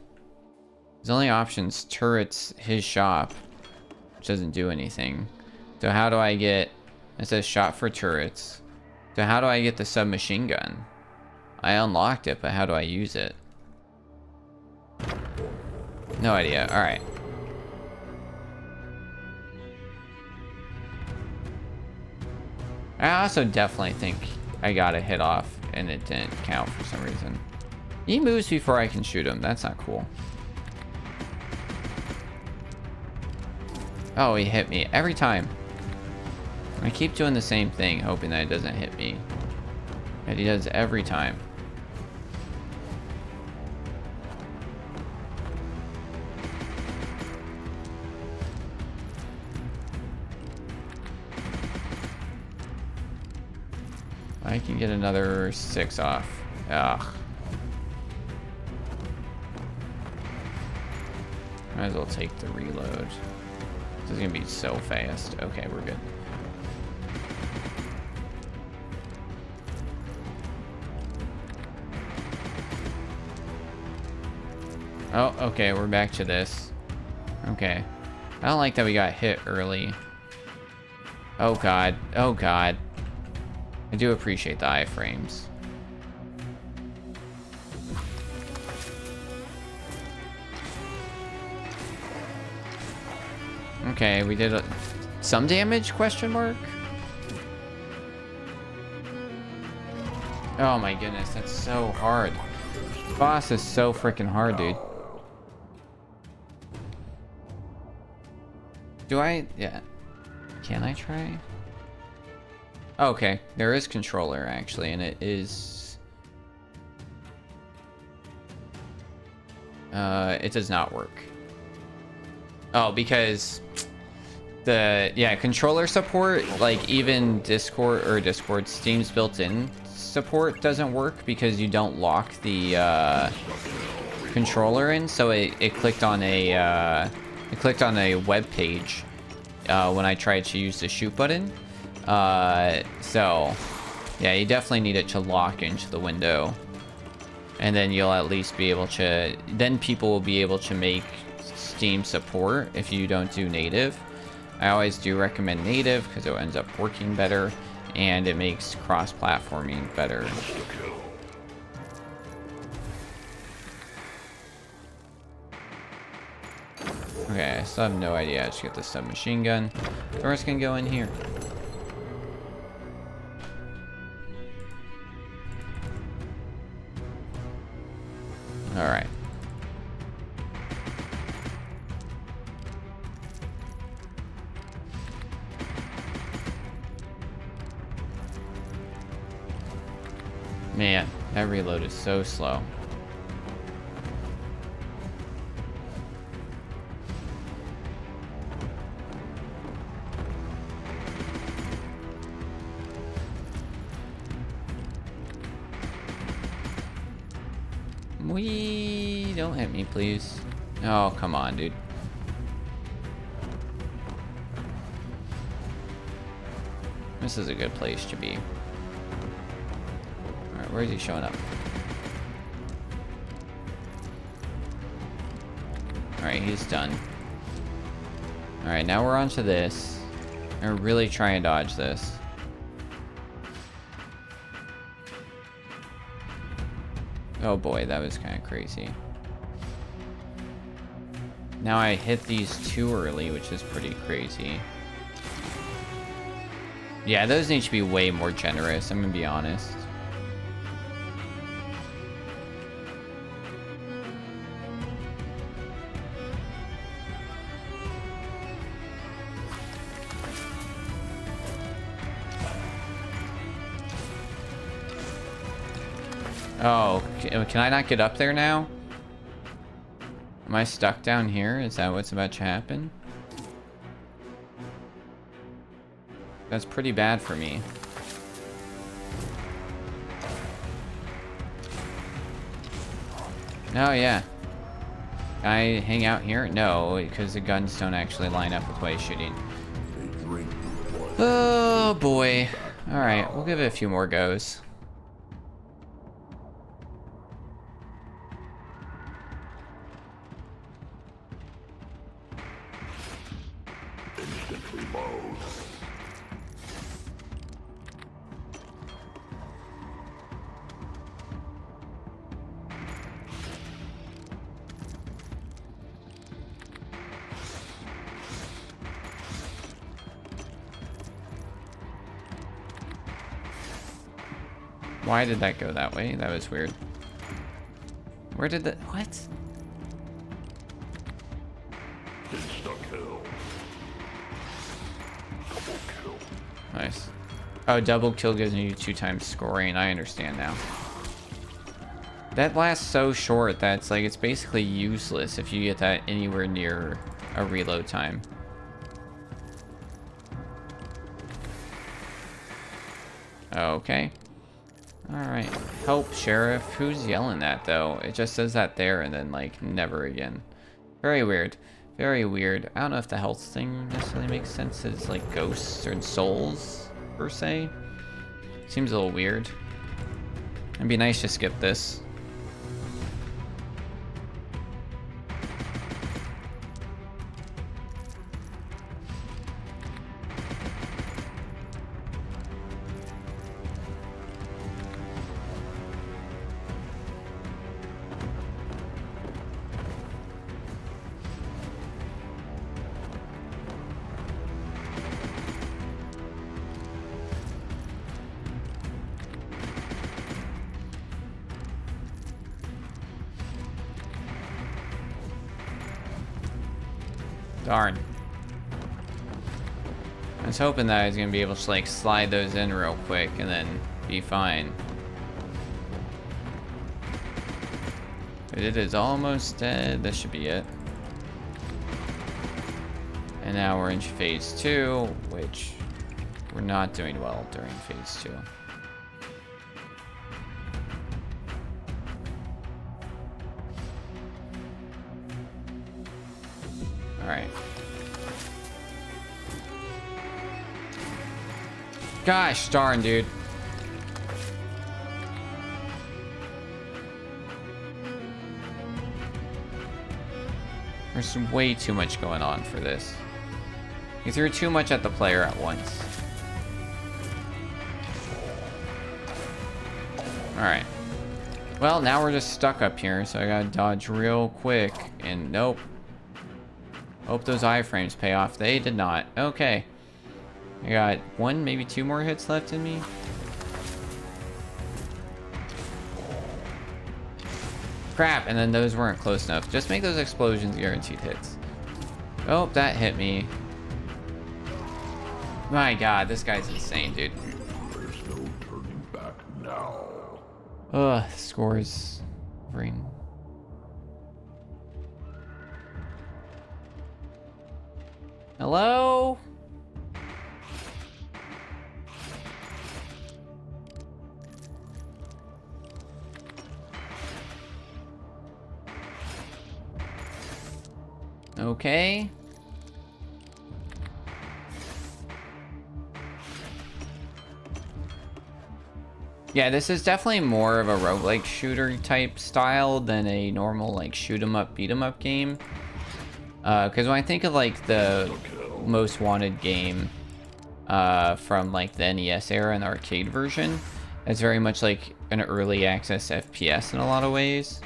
His only options, turrets, his shop, which doesn't do anything. So how do I get... It says shop for turrets. So how do I get the submachine gun? I unlocked it, but how do I use it? No idea. Alright. I also definitely think I got a hit off and it didn't count for some reason. He moves before I can shoot him. That's not cool. Oh, he hit me every time. I keep doing the same thing, hoping that it doesn't hit me. And he does every time. I can get another 6 off. Ugh. Might as well take the reload. This is gonna be so fast. Okay, we're good. Oh, okay, we're back to this. Okay. I don't like that we got hit early. Oh god. Oh god. I do appreciate the iframes. Okay, we did some damage, question mark? Oh my goodness, that's so hard. Boss is so freaking hard, dude. Do I? Yeah. Can I try? Okay, there is controller actually, and it is... it does not work. Oh, because the, yeah, controller support, like even Discord, Steam's built-in support doesn't work because you don't lock the controller in, so it clicked on a web page when I tried to use the shoot button. So yeah, you definitely need it to lock into the window, and then you'll at least be able to, then people will be able to make Steam support if you don't do native. I always do recommend native because it ends up working better and it makes cross-platforming better. Okay, I still have no idea how to get the submachine gun. Doors can go in here. Alright. Man, that reload is so slow. Don't hit me, please. Oh, come on, dude. This is a good place to be. Alright, where is he showing up? Alright, he's done. Alright, now we're on to this. I'm really trying to dodge this. Oh boy, that was kind of crazy. Now I hit these too early, which is pretty crazy. Yeah, those need to be way more generous, I'm gonna be honest. Oh, can I not get up there now? Am I stuck down here? Is that what's about to happen? That's pretty bad for me. Oh, yeah. Can I hang out here? No, because the guns don't actually line up with way shooting. Oh, boy. Alright, we'll give it a few more goes. Why did that go that way? That was weird. Where did the... What? Insta-kill. Double kill. Nice. Oh, double kill gives you 2 times scoring. I understand now. That lasts so short that it's like it's basically useless if you get that anywhere near a reload time. Okay. Alright. Help, Sheriff. Who's yelling that, though? It just says that there and then, like, never again. Very weird. Very weird. I don't know if the health thing necessarily makes sense. It's like ghosts or souls, per se. Seems a little weird. It'd be nice to skip this. Darn. I was hoping that I was going to be able to like slide those in real quick and then be fine. But it is almost dead. This should be it. And now we're in phase 2, which we're not doing well during phase 2. Alright. Gosh darn, dude. There's way too much going on for this. You threw too much at the player at once. Alright. Well, now we're just stuck up here, so I gotta dodge real quick. And nope. Hope those iframes pay off. They did not. Okay. I got 1, maybe 2 more hits left in me. Crap, and then those weren't close enough. Just make those explosions guaranteed hits. Oh, that hit me. My god, this guy's insane, dude. There's no turning back now. Ugh, scores. Ring. Hello? Okay. Yeah, this is definitely more of a roguelike shooter type style than a normal like shoot 'em up, beat 'em up game. Because when I think of like the most wanted game from like the NES era and the arcade version, it's very much like an early access FPS in a lot of ways.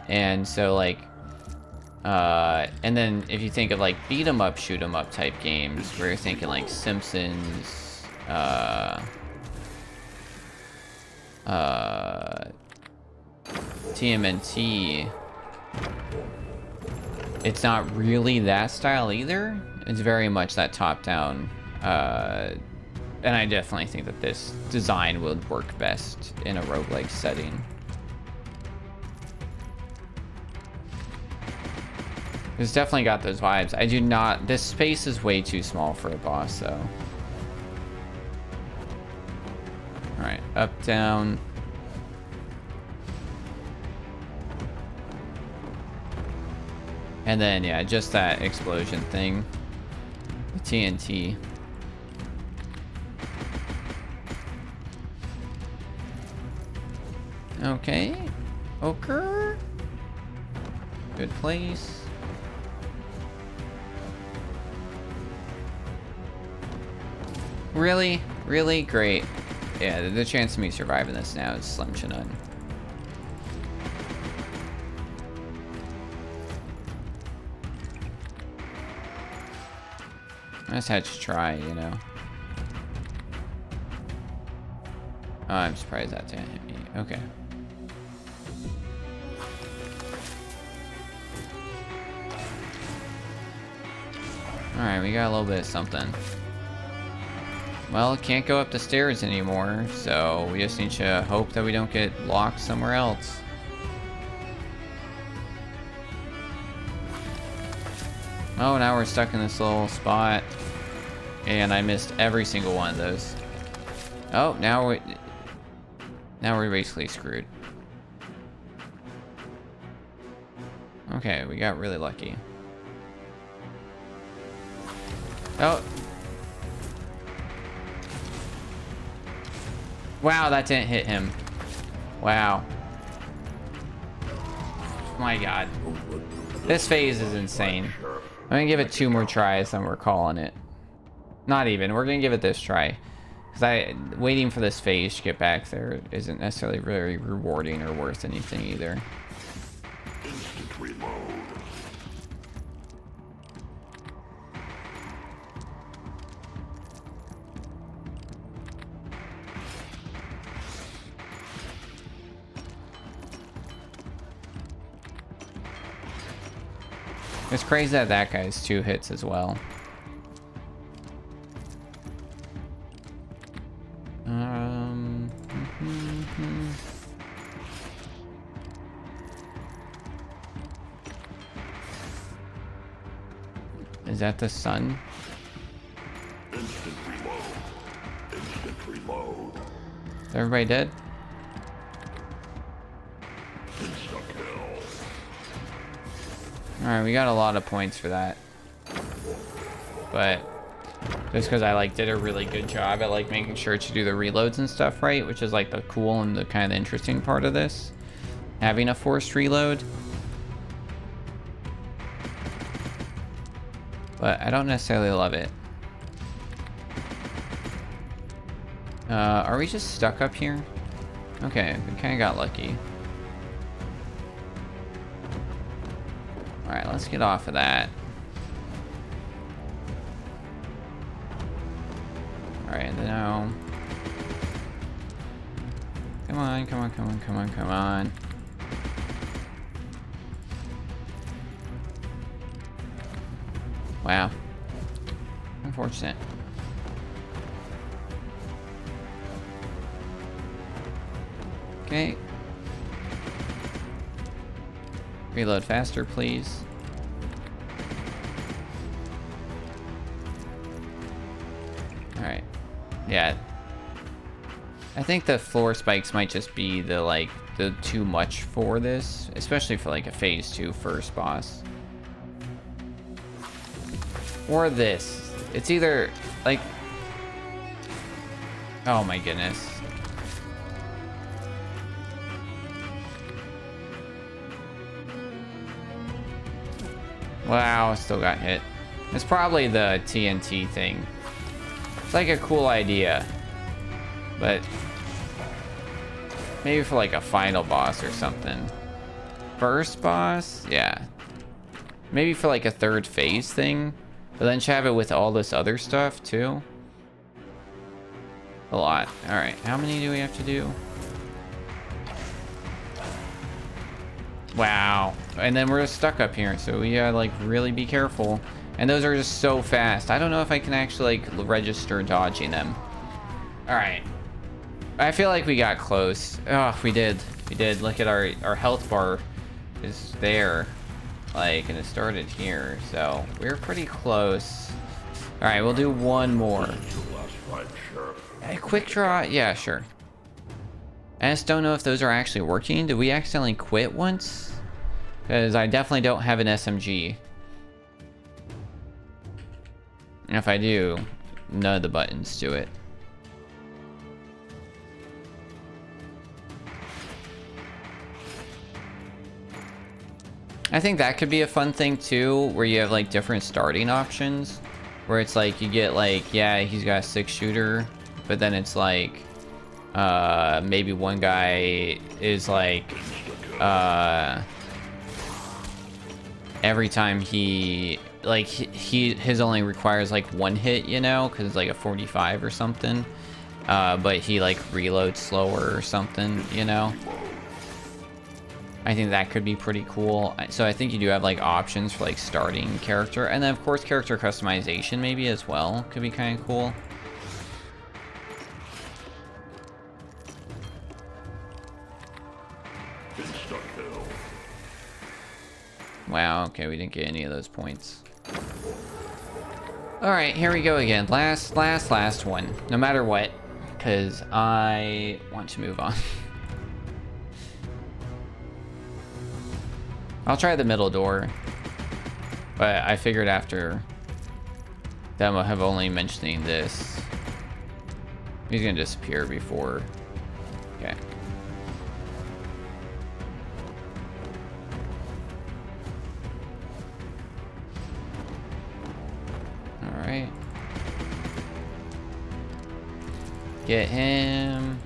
And so like and then if you think of like beat 'em up, shoot 'em up type games where you're thinking like Simpsons, TMNT, it's not really that style either. It's very much that top-down, and I definitely think that this design would work best in a roguelike setting. It's definitely got those vibes. I do not... This space is way too small for a boss, though. Alright, up, down. And then, yeah, just that explosion thing. The TNT. Okay. Ochre. Good place. Really? Really? Great. Yeah, the chance of me surviving this now is slim to none. I just had to try, you know. Oh, I'm surprised that didn't hit me. Okay. Alright, we got a little bit of something. Well, can't go up the stairs anymore, so we just need to hope that we don't get locked somewhere else. Oh, now we're stuck in this little spot. And I missed every single one of those. Oh, now we're basically screwed. Okay, we got really lucky. Oh. Wow, that didn't hit him. Wow. My god. This phase is insane. I'm gonna give it 2 more tries, then we're calling it. Not even. We're gonna give it this try. Because waiting for this phase to get back there isn't necessarily very rewarding or worth anything either. Instant reload. It's crazy that that guy's 2 hits as well. Is that the sun? Instant reload. Instant reload. Is everybody dead? Insta kill. Alright, we got a lot of points for that. But just because I like did a really good job at like making sure to do the reloads and stuff right, which is like the cool and the kind of interesting part of this. Having a forced reload. But I don't necessarily love it. Are we just stuck up here? Okay, we kind of got lucky. Alright, let's get off of that. Alright, now. Come on, come on, come on, come on, come on. Wow. Unfortunate. Okay. Reload faster, please. Alright. Yeah. I think the floor spikes might just be the too much for this, especially for like a phase 2 first boss. Or this. It's either like, oh my goodness. Wow, still got hit. It's probably the TNT thing. It's like a cool idea, but maybe for like a final boss or something. First boss? Yeah. Maybe for like a 3rd phase thing. But then should have it with all this other stuff too. A lot. Alright, how many do we have to do? Wow. And then we're stuck up here, so we gotta like really be careful. And those are just so fast. I don't know if I can actually like register dodging them. Alright. I feel like we got close. Oh, we did. We did. Look at our health bar is there. Like, and it started here, so we're pretty close. All right, we'll do one more. A quick draw, yeah, sure. I just don't know if those are actually working. Did we accidentally quit once? Because I definitely don't have an SMG. And if I do, none of the buttons do it. I think that could be a fun thing too, where you have like different starting options. Where it's like you get like, yeah, he's got a 6-shooter, but then it's like maybe one guy is like every time he like his only requires like 1 hit, you know, because it's like a 45 or something, but he like reloads slower or something, you know. I think that could be pretty cool. So I think you do have like options for like starting character, and then of course character customization maybe as well could be kind of cool. Wow, okay, we didn't get any of those points. All right, here we go again. Last one, no matter what, because I want to move on. I'll try the middle door, but I figured after them have only mentioning this, he's gonna disappear before. Okay. All right. Get him.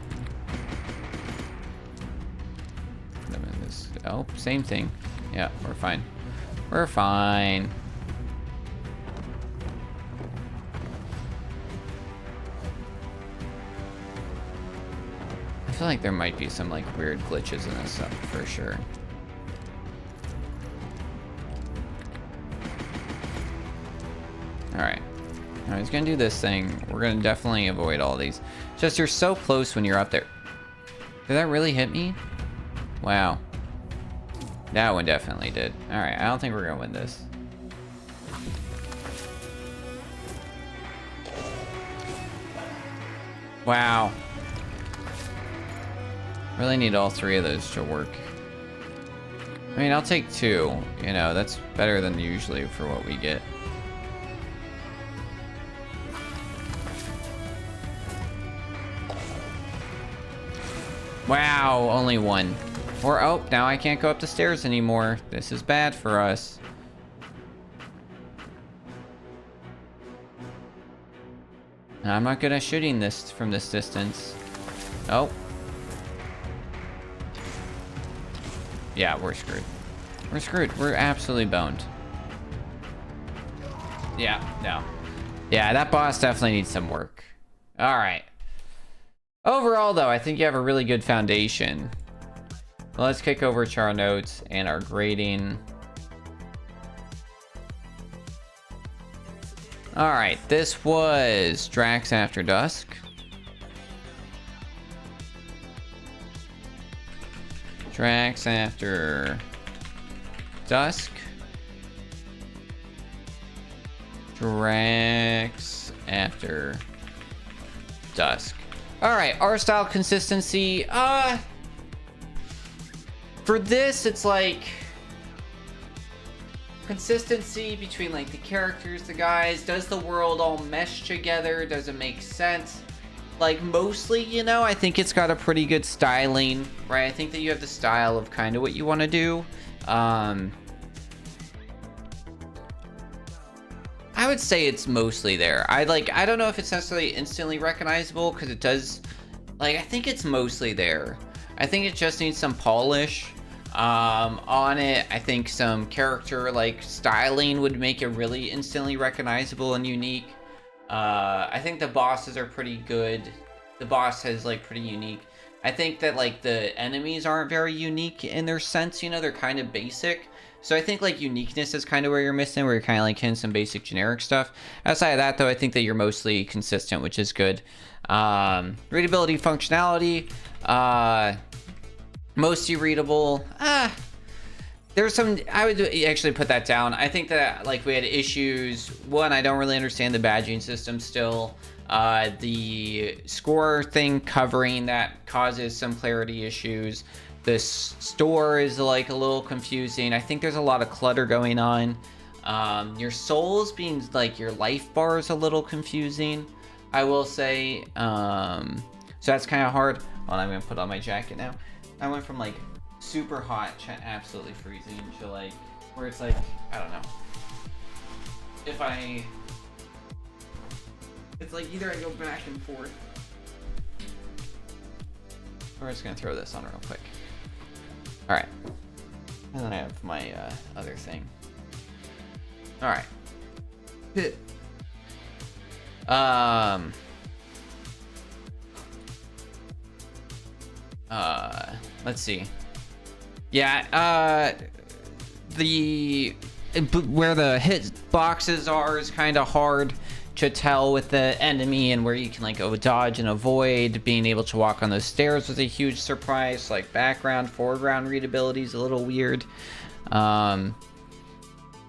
Oh, same thing. Yeah, we're fine. We're fine. I feel like there might be some like weird glitches in this stuff for sure. All right. Now he's gonna do this thing. We're gonna definitely avoid all these. Just you're so close when you're up there. Did that really hit me? Wow. That one definitely did. All right, I don't think we're gonna win this. Wow. Really need all 3 of those to work. I mean, I'll take 2. You know, that's better than usually for what we get. Wow, only 1. Or, oh, now I can't go up the stairs anymore. This is bad for us. I'm not good at shooting this from this distance. Oh. Yeah, we're screwed. We're screwed. We're absolutely boned. Yeah, no. Yeah, that boss definitely needs some work. All right. Overall, though, I think you have a really good foundation. Well, let's kick over to our notes and our grading. All right, this was Dracs After Dusk. Dracs After Dusk. Dracs After Dusk. All right, art style consistency. For this, it's like consistency between like the characters, the guys. Does the world all mesh together? Does it make sense? Like mostly, you know, I think it's got a pretty good styling, right? I think that you have the style of kind of what you want to do. I would say it's mostly there. I don't know if it's necessarily instantly recognizable because it does, like, I think it's mostly there. I think it just needs some polish on it. I think some character like styling would make it really instantly recognizable and unique. I think the bosses are pretty good. The boss is like pretty unique. I think that like the enemies aren't very unique in their sense, you know, they're kind of basic. So I think like uniqueness is kind of where you're missing, where you're kind of like hitting some basic generic stuff. Outside of that though, I think that you're mostly consistent, which is good. Readability, functionality, mostly readable. there's some, I would actually put that down. I think that like we had issues. One, I don't really understand the badging system still. The score thing covering that causes some clarity issues. This store is like a little confusing. I think there's a lot of clutter going on. Your souls being like your life bar is a little confusing, I will say. So that's kind of hard. Hold on, I'm gonna put on my jacket now. I went from like super hot to absolutely freezing to like where it's like, I don't know. It's like either I go back and forth. We're just gonna throw this on real quick. All right, and then I have my other thing. All right. Let's see. Yeah, where the hit boxes are is kind of hard to tell with the enemy, and where you can like go dodge and avoid. Being able to walk on those stairs was a huge surprise. Like background, foreground readability is a little weird.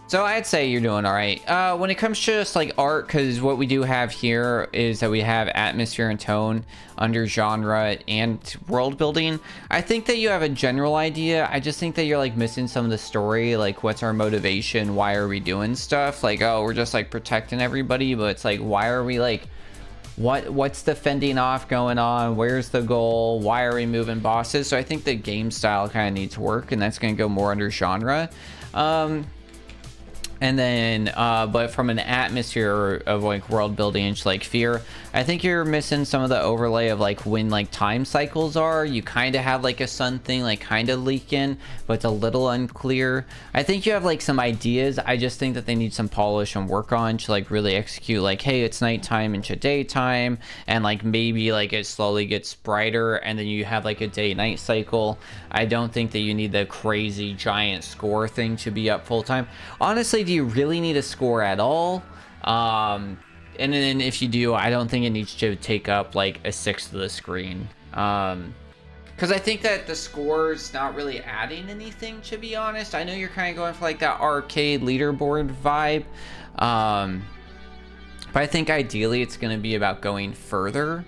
So I'd say you're doing all right. When it comes to just like art, because what we do have here is that we have atmosphere and tone under genre and world building. I think that you have a general idea. I just think that you're like missing some of the story. Like, what's our motivation? Why are we doing stuff? Like, oh, we're just like protecting everybody, but it's like, why are we like, what's the fending off going on? Where's the goal? Why are we moving bosses? So I think the game style kind of needs work, and that's going to go more under genre. And then, but from an atmosphere of like world building and like fear, I think you're missing some of the overlay of like when like time cycles are. You kind of have like a sun thing like kind of leaking, but it's a little unclear. I think you have like some ideas. I just think that they need some polish and work on to like really execute like, hey, it's nighttime into daytime, and like maybe like it slowly gets brighter, and then you have like a day night cycle. I don't think that you need the crazy giant score thing to be up full time. Honestly, do you really need a score at all? And then if you do, I don't think it needs to take up like a sixth of the screen. Because I think that the score's not really adding anything, to be honest. I know you're kind of going for like that arcade leaderboard vibe. But I think ideally it's going to be about going further.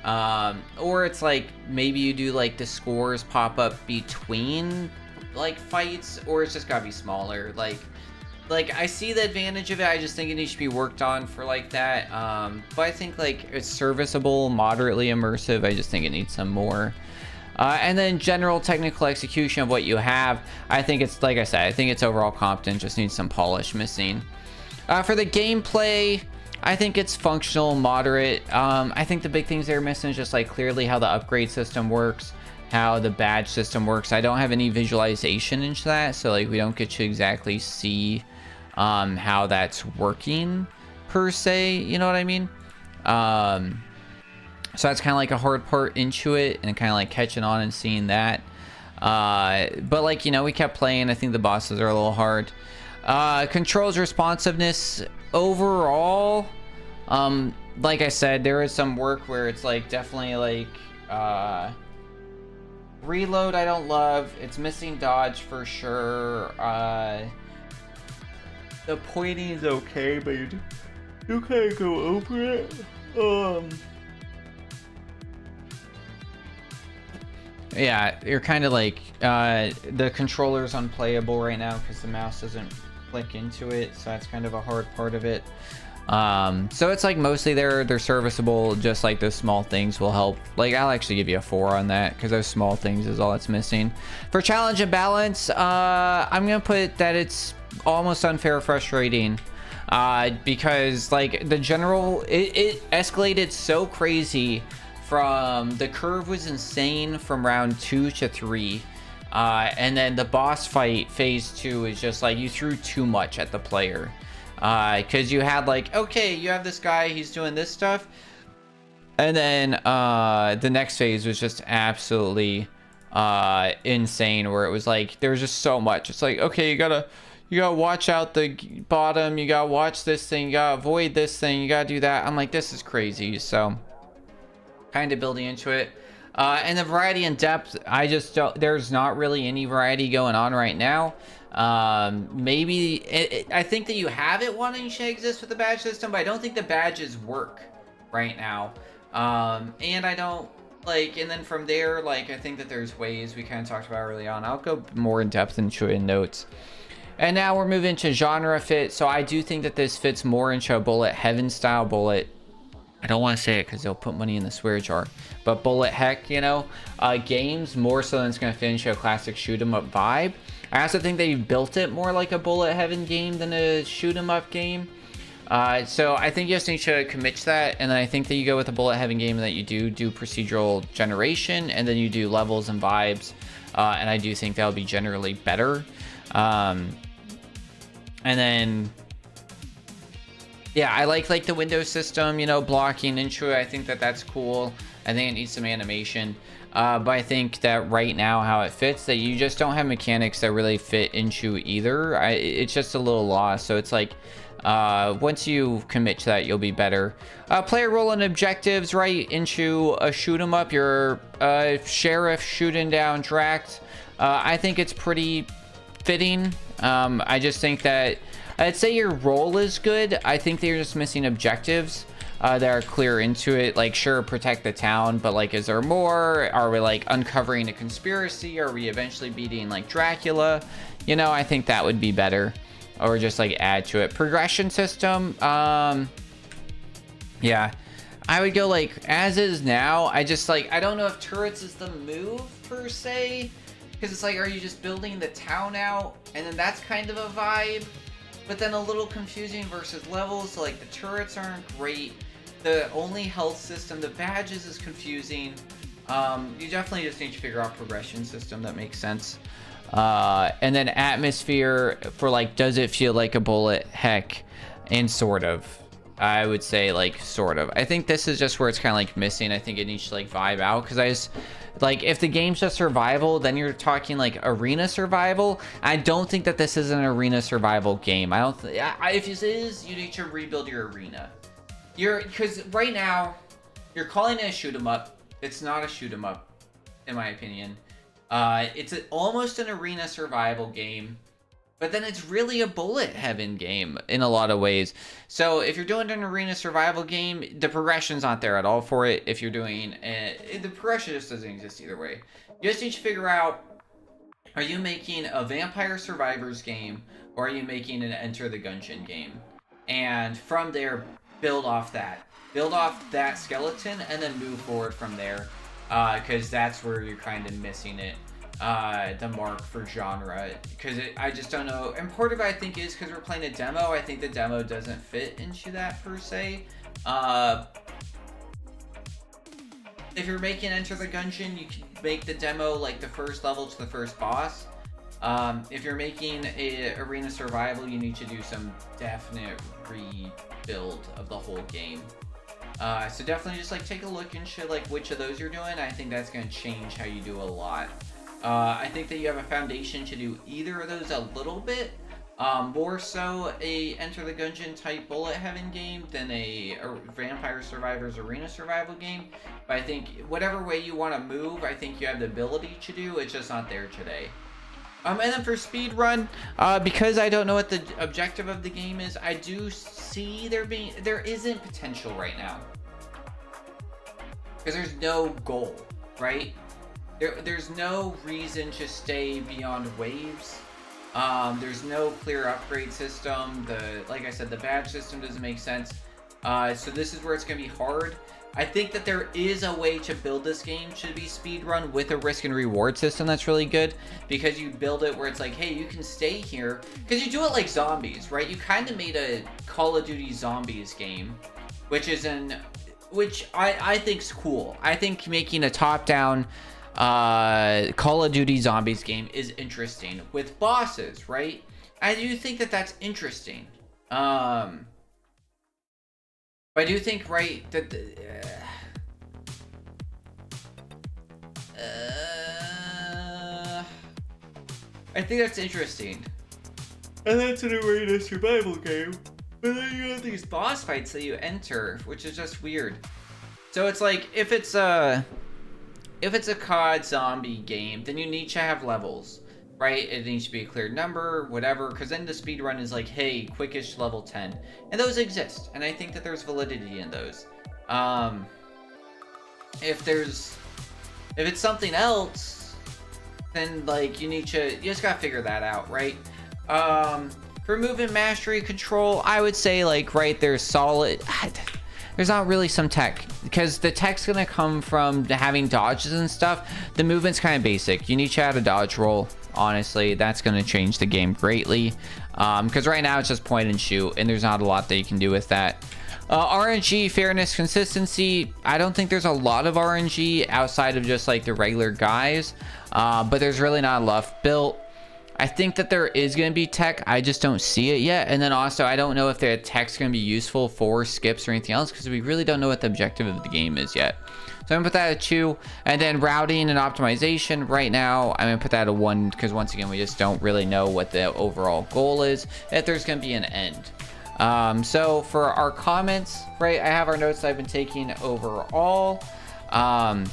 Or it's like maybe you do like the scores pop up between like fights, or it's just got to be smaller. Like I see the advantage of it. I just think it needs to be worked on for like that. But I think like it's serviceable, moderately immersive. I just think it needs some more. And then general technical execution of what you have. I think it's, like I said, I think it's overall competent, just needs some polish missing. For the gameplay, I think it's functional, moderate. I think the big things they're missing is just like clearly how the upgrade system works, how the badge system works. I don't have any visualization into that, so like we don't get to exactly see how that's working per se, you know what I mean? So that's kind of like a hard part into it, and kind of like catching on and seeing that. But like, you know, we kept playing. I think the bosses are a little hard. Controls responsiveness overall, like I said, there is some work where it's like definitely like reload I don't love. It's missing dodge for sure. The pointing is okay, but you can't go over it. Yeah, you're kind of like the controller's unplayable right now because the mouse doesn't click into it, so that's kind of a hard part of it. So it's like mostly they're serviceable. Just like those small things will help. Like I'll actually give you a 4 on that because those small things is all that's missing. For challenge and balance, I'm gonna put that it's almost unfair, frustrating, because like the general it escalated so crazy. From the curve was insane from round 2 to 3, and then the boss fight phase 2 is just like you threw too much at the player, because you had like, okay, you have this guy, he's doing this stuff, and then the next phase was just absolutely insane, where it was like there was just so much. It's like, okay, you gotta watch out the bottom, you gotta watch this thing, you gotta avoid this thing, you gotta do that. I'm like, this is crazy. So kind of building into it. And the variety and depth, I just don't, there's not really any variety going on right now. Maybe I think that you have it wanting to exist with the badge system, but I don't think the badges work right now. And I don't like, and then from there, like, I think that there's ways we kind of talked about early on. I'll go more in depth into it in notes. And now we're moving to genre fit. So I do think that this fits more into a bullet heaven style bullet. I don't want to say it because they'll put money in the swear jar, but bullet heck, you know, games more so than it's going to fit into a classic shoot 'em up vibe. I also think they built it more like a bullet heaven game than a shoot 'em up game. So I think you just need to commit to that, and then I think that you go with a bullet heaven game that you do procedural generation, and then you do levels and vibes, and I do think that'll be generally better. And then yeah, I like the Windows system, you know, blocking into it. I think that that's cool. I think it needs some animation. But I think that right now how it fits, that you just don't have mechanics that really fit into either. It's just a little lost. So it's like, once you commit to that, you'll be better. Player role and objectives, right, into a shoot 'em up. You're a sheriff shooting down Dracs. I think it's pretty fitting. I just think that, I'd say your role is good. I think they're just missing objectives that are clear into it. Like, sure, protect the town, but like, is there more? Are we like uncovering a conspiracy? Are we eventually beating like Dracula? You know, I think that would be better, or just like add to it. Progression system, yeah, I would go like as is now. I just like, I don't know if turrets is the move per se, because it's like, are you just building the town out, and then that's kind of a vibe, but then a little confusing versus levels. So like the turrets aren't great. The only health system, the badges, is confusing. You definitely just need to figure out progression system that makes sense. And then atmosphere for like, does it feel like a bullet heck? And sort of. I would say like sort of. I think this is just where it's kind of like missing. I think it needs to like vibe out, because I just like, if the game's just survival, then you're talking like arena survival. I don't think that this is an arena survival game. I don't if it is, you need to rebuild your arena. Because right now you're calling it a shoot 'em up. It's not a shoot 'em up, in my opinion. It's almost an arena survival game, but then it's really a bullet heaven game in a lot of ways. So if you're doing an arena survival game, the progression's not there at all for it. If you're doing the progression just doesn't exist either way. You just need to figure out, are you making a Vampire Survivors game, or are you making an Enter the Gungeon game? And from there, build off that skeleton, and then move forward from there. Because that's where you're kind of missing it, the mark for genre. Because I just don't know. And part of it, I think, is because we're playing a demo. I think the demo doesn't fit into that per se. If you're making Enter the Gungeon, you can make the demo like the first level to the first boss. If you're making a arena survival, you need to do some definite rebuild of the whole game. So definitely just like take a look into like which of those you're doing. I think that's going to change how you do a lot. I think that you have a foundation to do either of those a little bit. More so a Enter the Gungeon type bullet heaven game than a Vampire Survivors arena survival game. But I think whatever way you want to move, I think you have the ability to do. It's just not there today. And then for speedrun, because I don't know what the objective of the game is, I do see there isn't potential right now. Because there's no goal, right? There's no reason to stay beyond waves. There's no clear upgrade system. Like I said, the badge system doesn't make sense. So this is where it's going to be hard. I think that there is a way to build this game to be speedrun with a risk and reward system that's really good, because you build it where it's like, hey, you can stay here, because you do it like zombies, right? You kind of made a Call of Duty Zombies game, which I think's cool. I think making a top-down Call of Duty Zombies game is interesting with bosses, right? I do think that that's interesting. But I do think, right, that I think that's interesting. And that's an arena survival game. But then you have these boss fights that you enter, which is just weird. So it's like, if it's if it's a COD zombie game, then you need to have levels, right? It needs to be a clear number, whatever, because then the speedrun is like, hey, quickish level 10. And those exist, and I think that there's validity in those. If it's something else, then like you just gotta figure that out, right? For movement mastery control, I would say like there's solid. There's not really some tech, because the tech's gonna come from having dodges and stuff. The movement's kind of basic. You need to add a dodge roll. Honestly, that's gonna change the game greatly, because right now it's just point and shoot, and there's not a lot that you can do with that. RNG, fairness, consistency. I don't think there's a lot of RNG outside of just like the regular guys, but there's really not enough built. I think that there is going to be tech. I just don't see it yet. And then also, I don't know if the tech's going to be useful for skips or anything else, because we really don't know what the objective of the game is yet. So I'm going to put that at 2. And then routing and optimization, right now, I'm going to put that at 1, because once again, we just don't really know what the overall goal is, if there's going to be an end. So for our comments, right, I have our notes I've been taking overall. The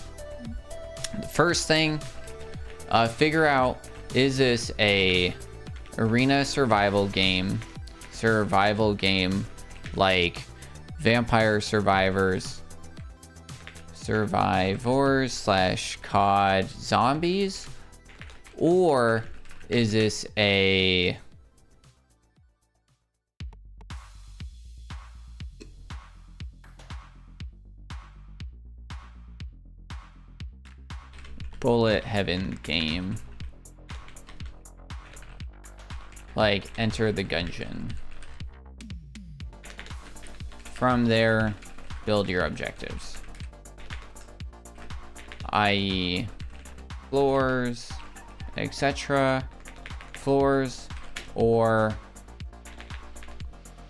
first thing, figure out, is this a arena survival game like Vampire Survivors / COD Zombies, or is this a bullet heaven game like Enter the Gungeon? From there, build your objectives, i.e. floors, etc. Floors or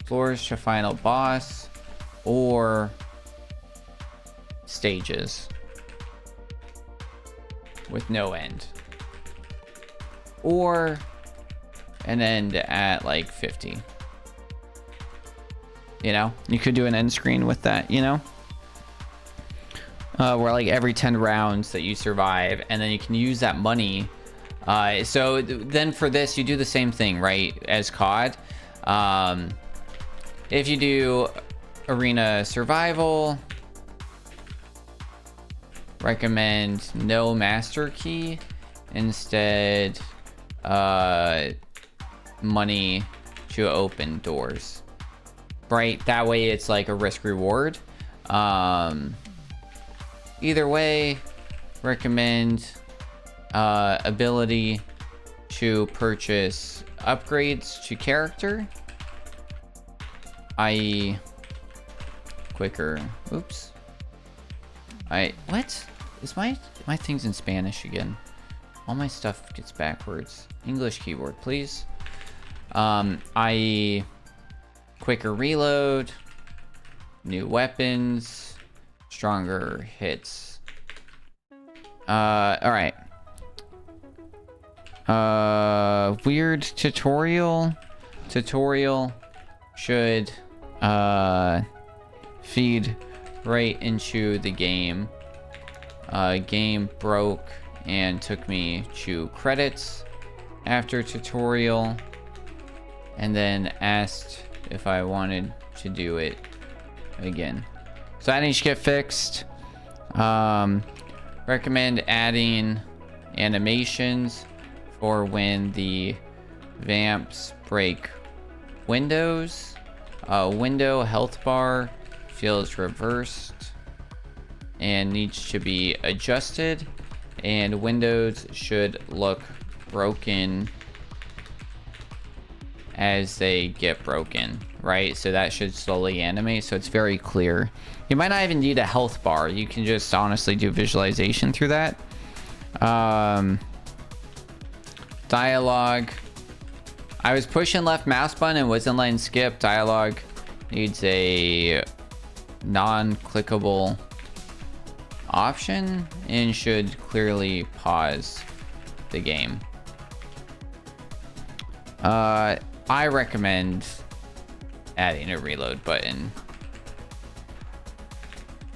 floors to final boss, or stages with no end, or an end at like 50. You know, you could do an end screen with that, you know, where like every 10 rounds that you survive, and then you can use that money. So then for this, you do the same thing, right, as COD. If you do arena survival, recommend no master key, instead money to open doors, right? That way it's like a risk reward. Either way, recommend ability to purchase upgrades to character, i.e. quicker. Oops. What is my things in Spanish again? All my stuff gets backwards. English keyboard, please. I.e. quicker reload, new weapons, stronger hits. All right. Weird tutorial should feed right into the game. Game broke and took me to credits after tutorial, and then asked if I wanted to do it again. So that needs to get fixed. Recommend adding animations for when the vamps break windows. Window health bar feels reversed and needs to be adjusted, and windows should look broken as they get broken, right? So that should slowly animate, so it's very clear. You might not even need a health bar. You can just honestly do visualization through that. Dialogue. I was pushing left mouse button and wasn't letting skip. Dialogue needs a non-clickable option and should clearly pause the game. I recommend adding a reload button,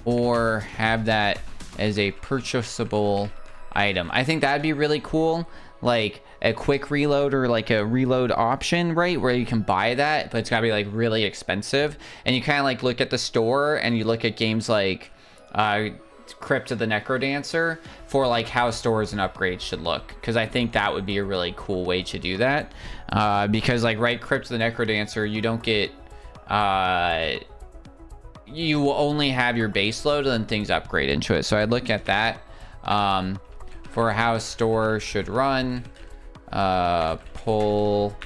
or have that as a purchasable item. I think that'd be really cool, like a quick reload or like a reload option, right, where you can buy that, but it's gotta be like really expensive. And you kind of like look at the store and you look at games like Crypt of the Necrodancer for like how stores and upgrades should look, because I think that would be a really cool way to do that. Because like, right, Crypt of the Necrodancer, you don't get you only have your base load and then things upgrade into it. So I'd look at that for how store should run. Pull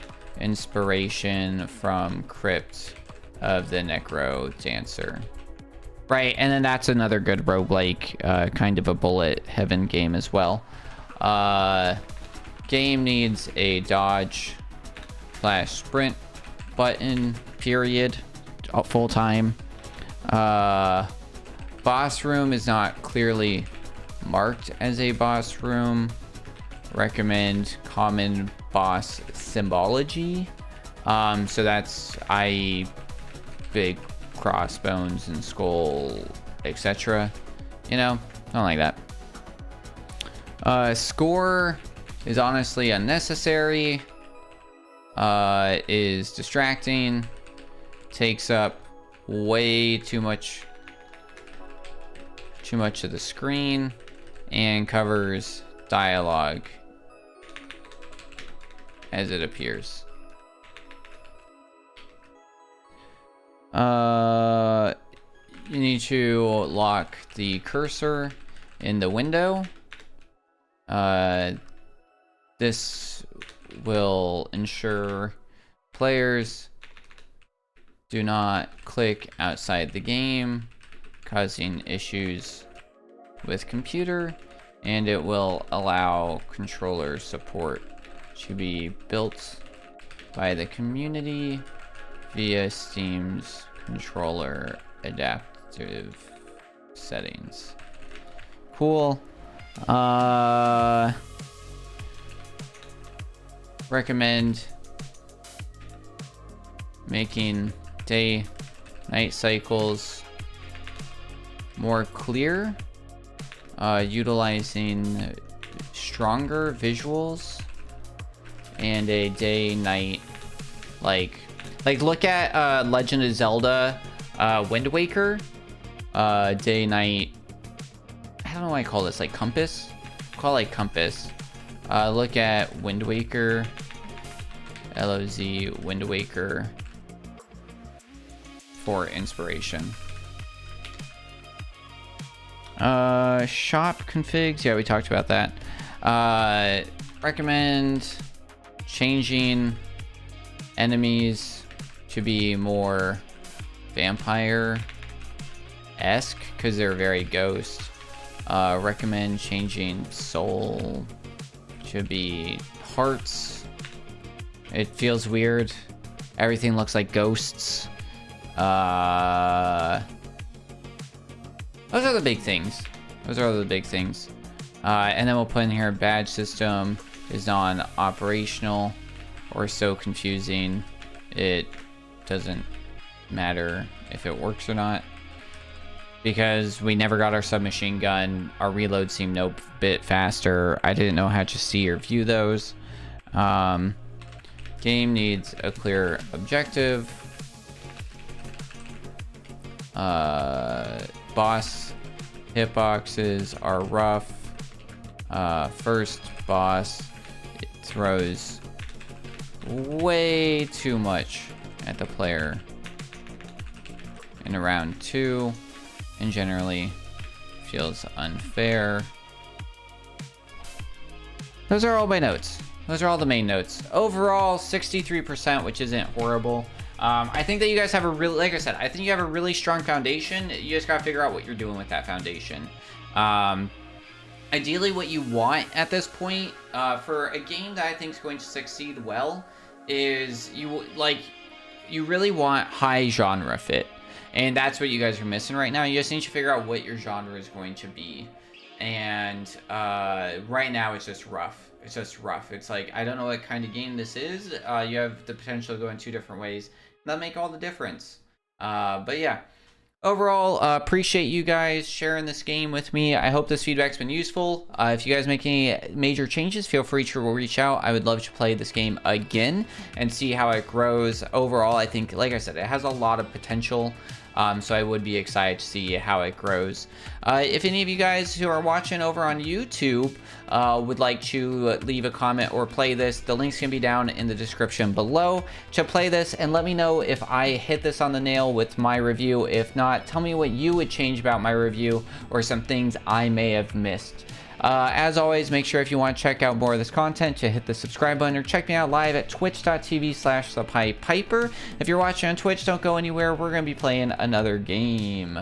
inspiration from Crypt of the Necrodancer. Right, and then that's another good roguelike, kind of a bullet heaven game as well. Game needs a dodge/sprint button, period, full time. Boss room is not clearly marked as a boss room. Recommend common boss symbology. So that's, i.e., big crossbones and skull, etc. You know, something like that. Score is honestly unnecessary. Is distracting. Takes up way too much of the screen, and covers dialogue as it appears. You need to lock the cursor in the window. This will ensure players do not click outside the game, causing issues with computer, and it will allow controller support to be built by the community via Steam's controller adaptive settings. Cool. Recommend making day-night cycles more clear, utilizing stronger visuals, and a day-night, like look at Legend of Zelda Wind Waker, day-night, I don't know why I call this, like compass? Call it like compass. Look at Wind Waker, LOZ Wind Waker for inspiration. Shop configs, yeah, we talked about that. Recommend changing enemies to be more vampire-esque because they're very ghost. Recommend changing soul to be hearts. It feels weird. Everything looks like ghosts. Those are the big things. And then we'll put in here, badge system is non-operational or so confusing it doesn't matter if it works or not. Because we never got our submachine gun, our reload seemed no bit faster. I didn't know how to see or view those. Game needs a clear objective. Boss hitboxes are rough. First boss, it throws way too much at the player in round 2 and generally feels unfair. Those are all my notes. Those are all the main notes. Overall, 63%, which isn't horrible. I think that you guys have a really, like I said, I think you have a really strong foundation. You just gotta figure out what you're doing with that foundation. Ideally, what you want at this point for a game that I think is going to succeed well is you really want high genre fit, and that's what you guys are missing right now. You just need to figure out what your genre is going to be, and right now it's just rough. It's like, I don't know what kind of game this is. You have the potential to go in 2 different ways. That'll make all the difference. But yeah, Overall, appreciate you guys sharing this game with me. I hope this feedback's been useful. If you guys make any major changes, feel free to reach out. I would love to play this game again and see how it grows. Overall, I think, like I said, it has a lot of potential. So I would be excited to see how it grows. If any of you guys who are watching over on YouTube would like to leave a comment or play this, the links can be down in the description below to play this, and let me know if I hit this on the nail with my review. If not, tell me what you would change about my review or some things I may have missed. As always, make sure if you want to check out more of this content to hit the subscribe button, or check me out live at twitch.tv/thepiepiper. If you're watching on Twitch, don't go anywhere. We're going to be playing another game.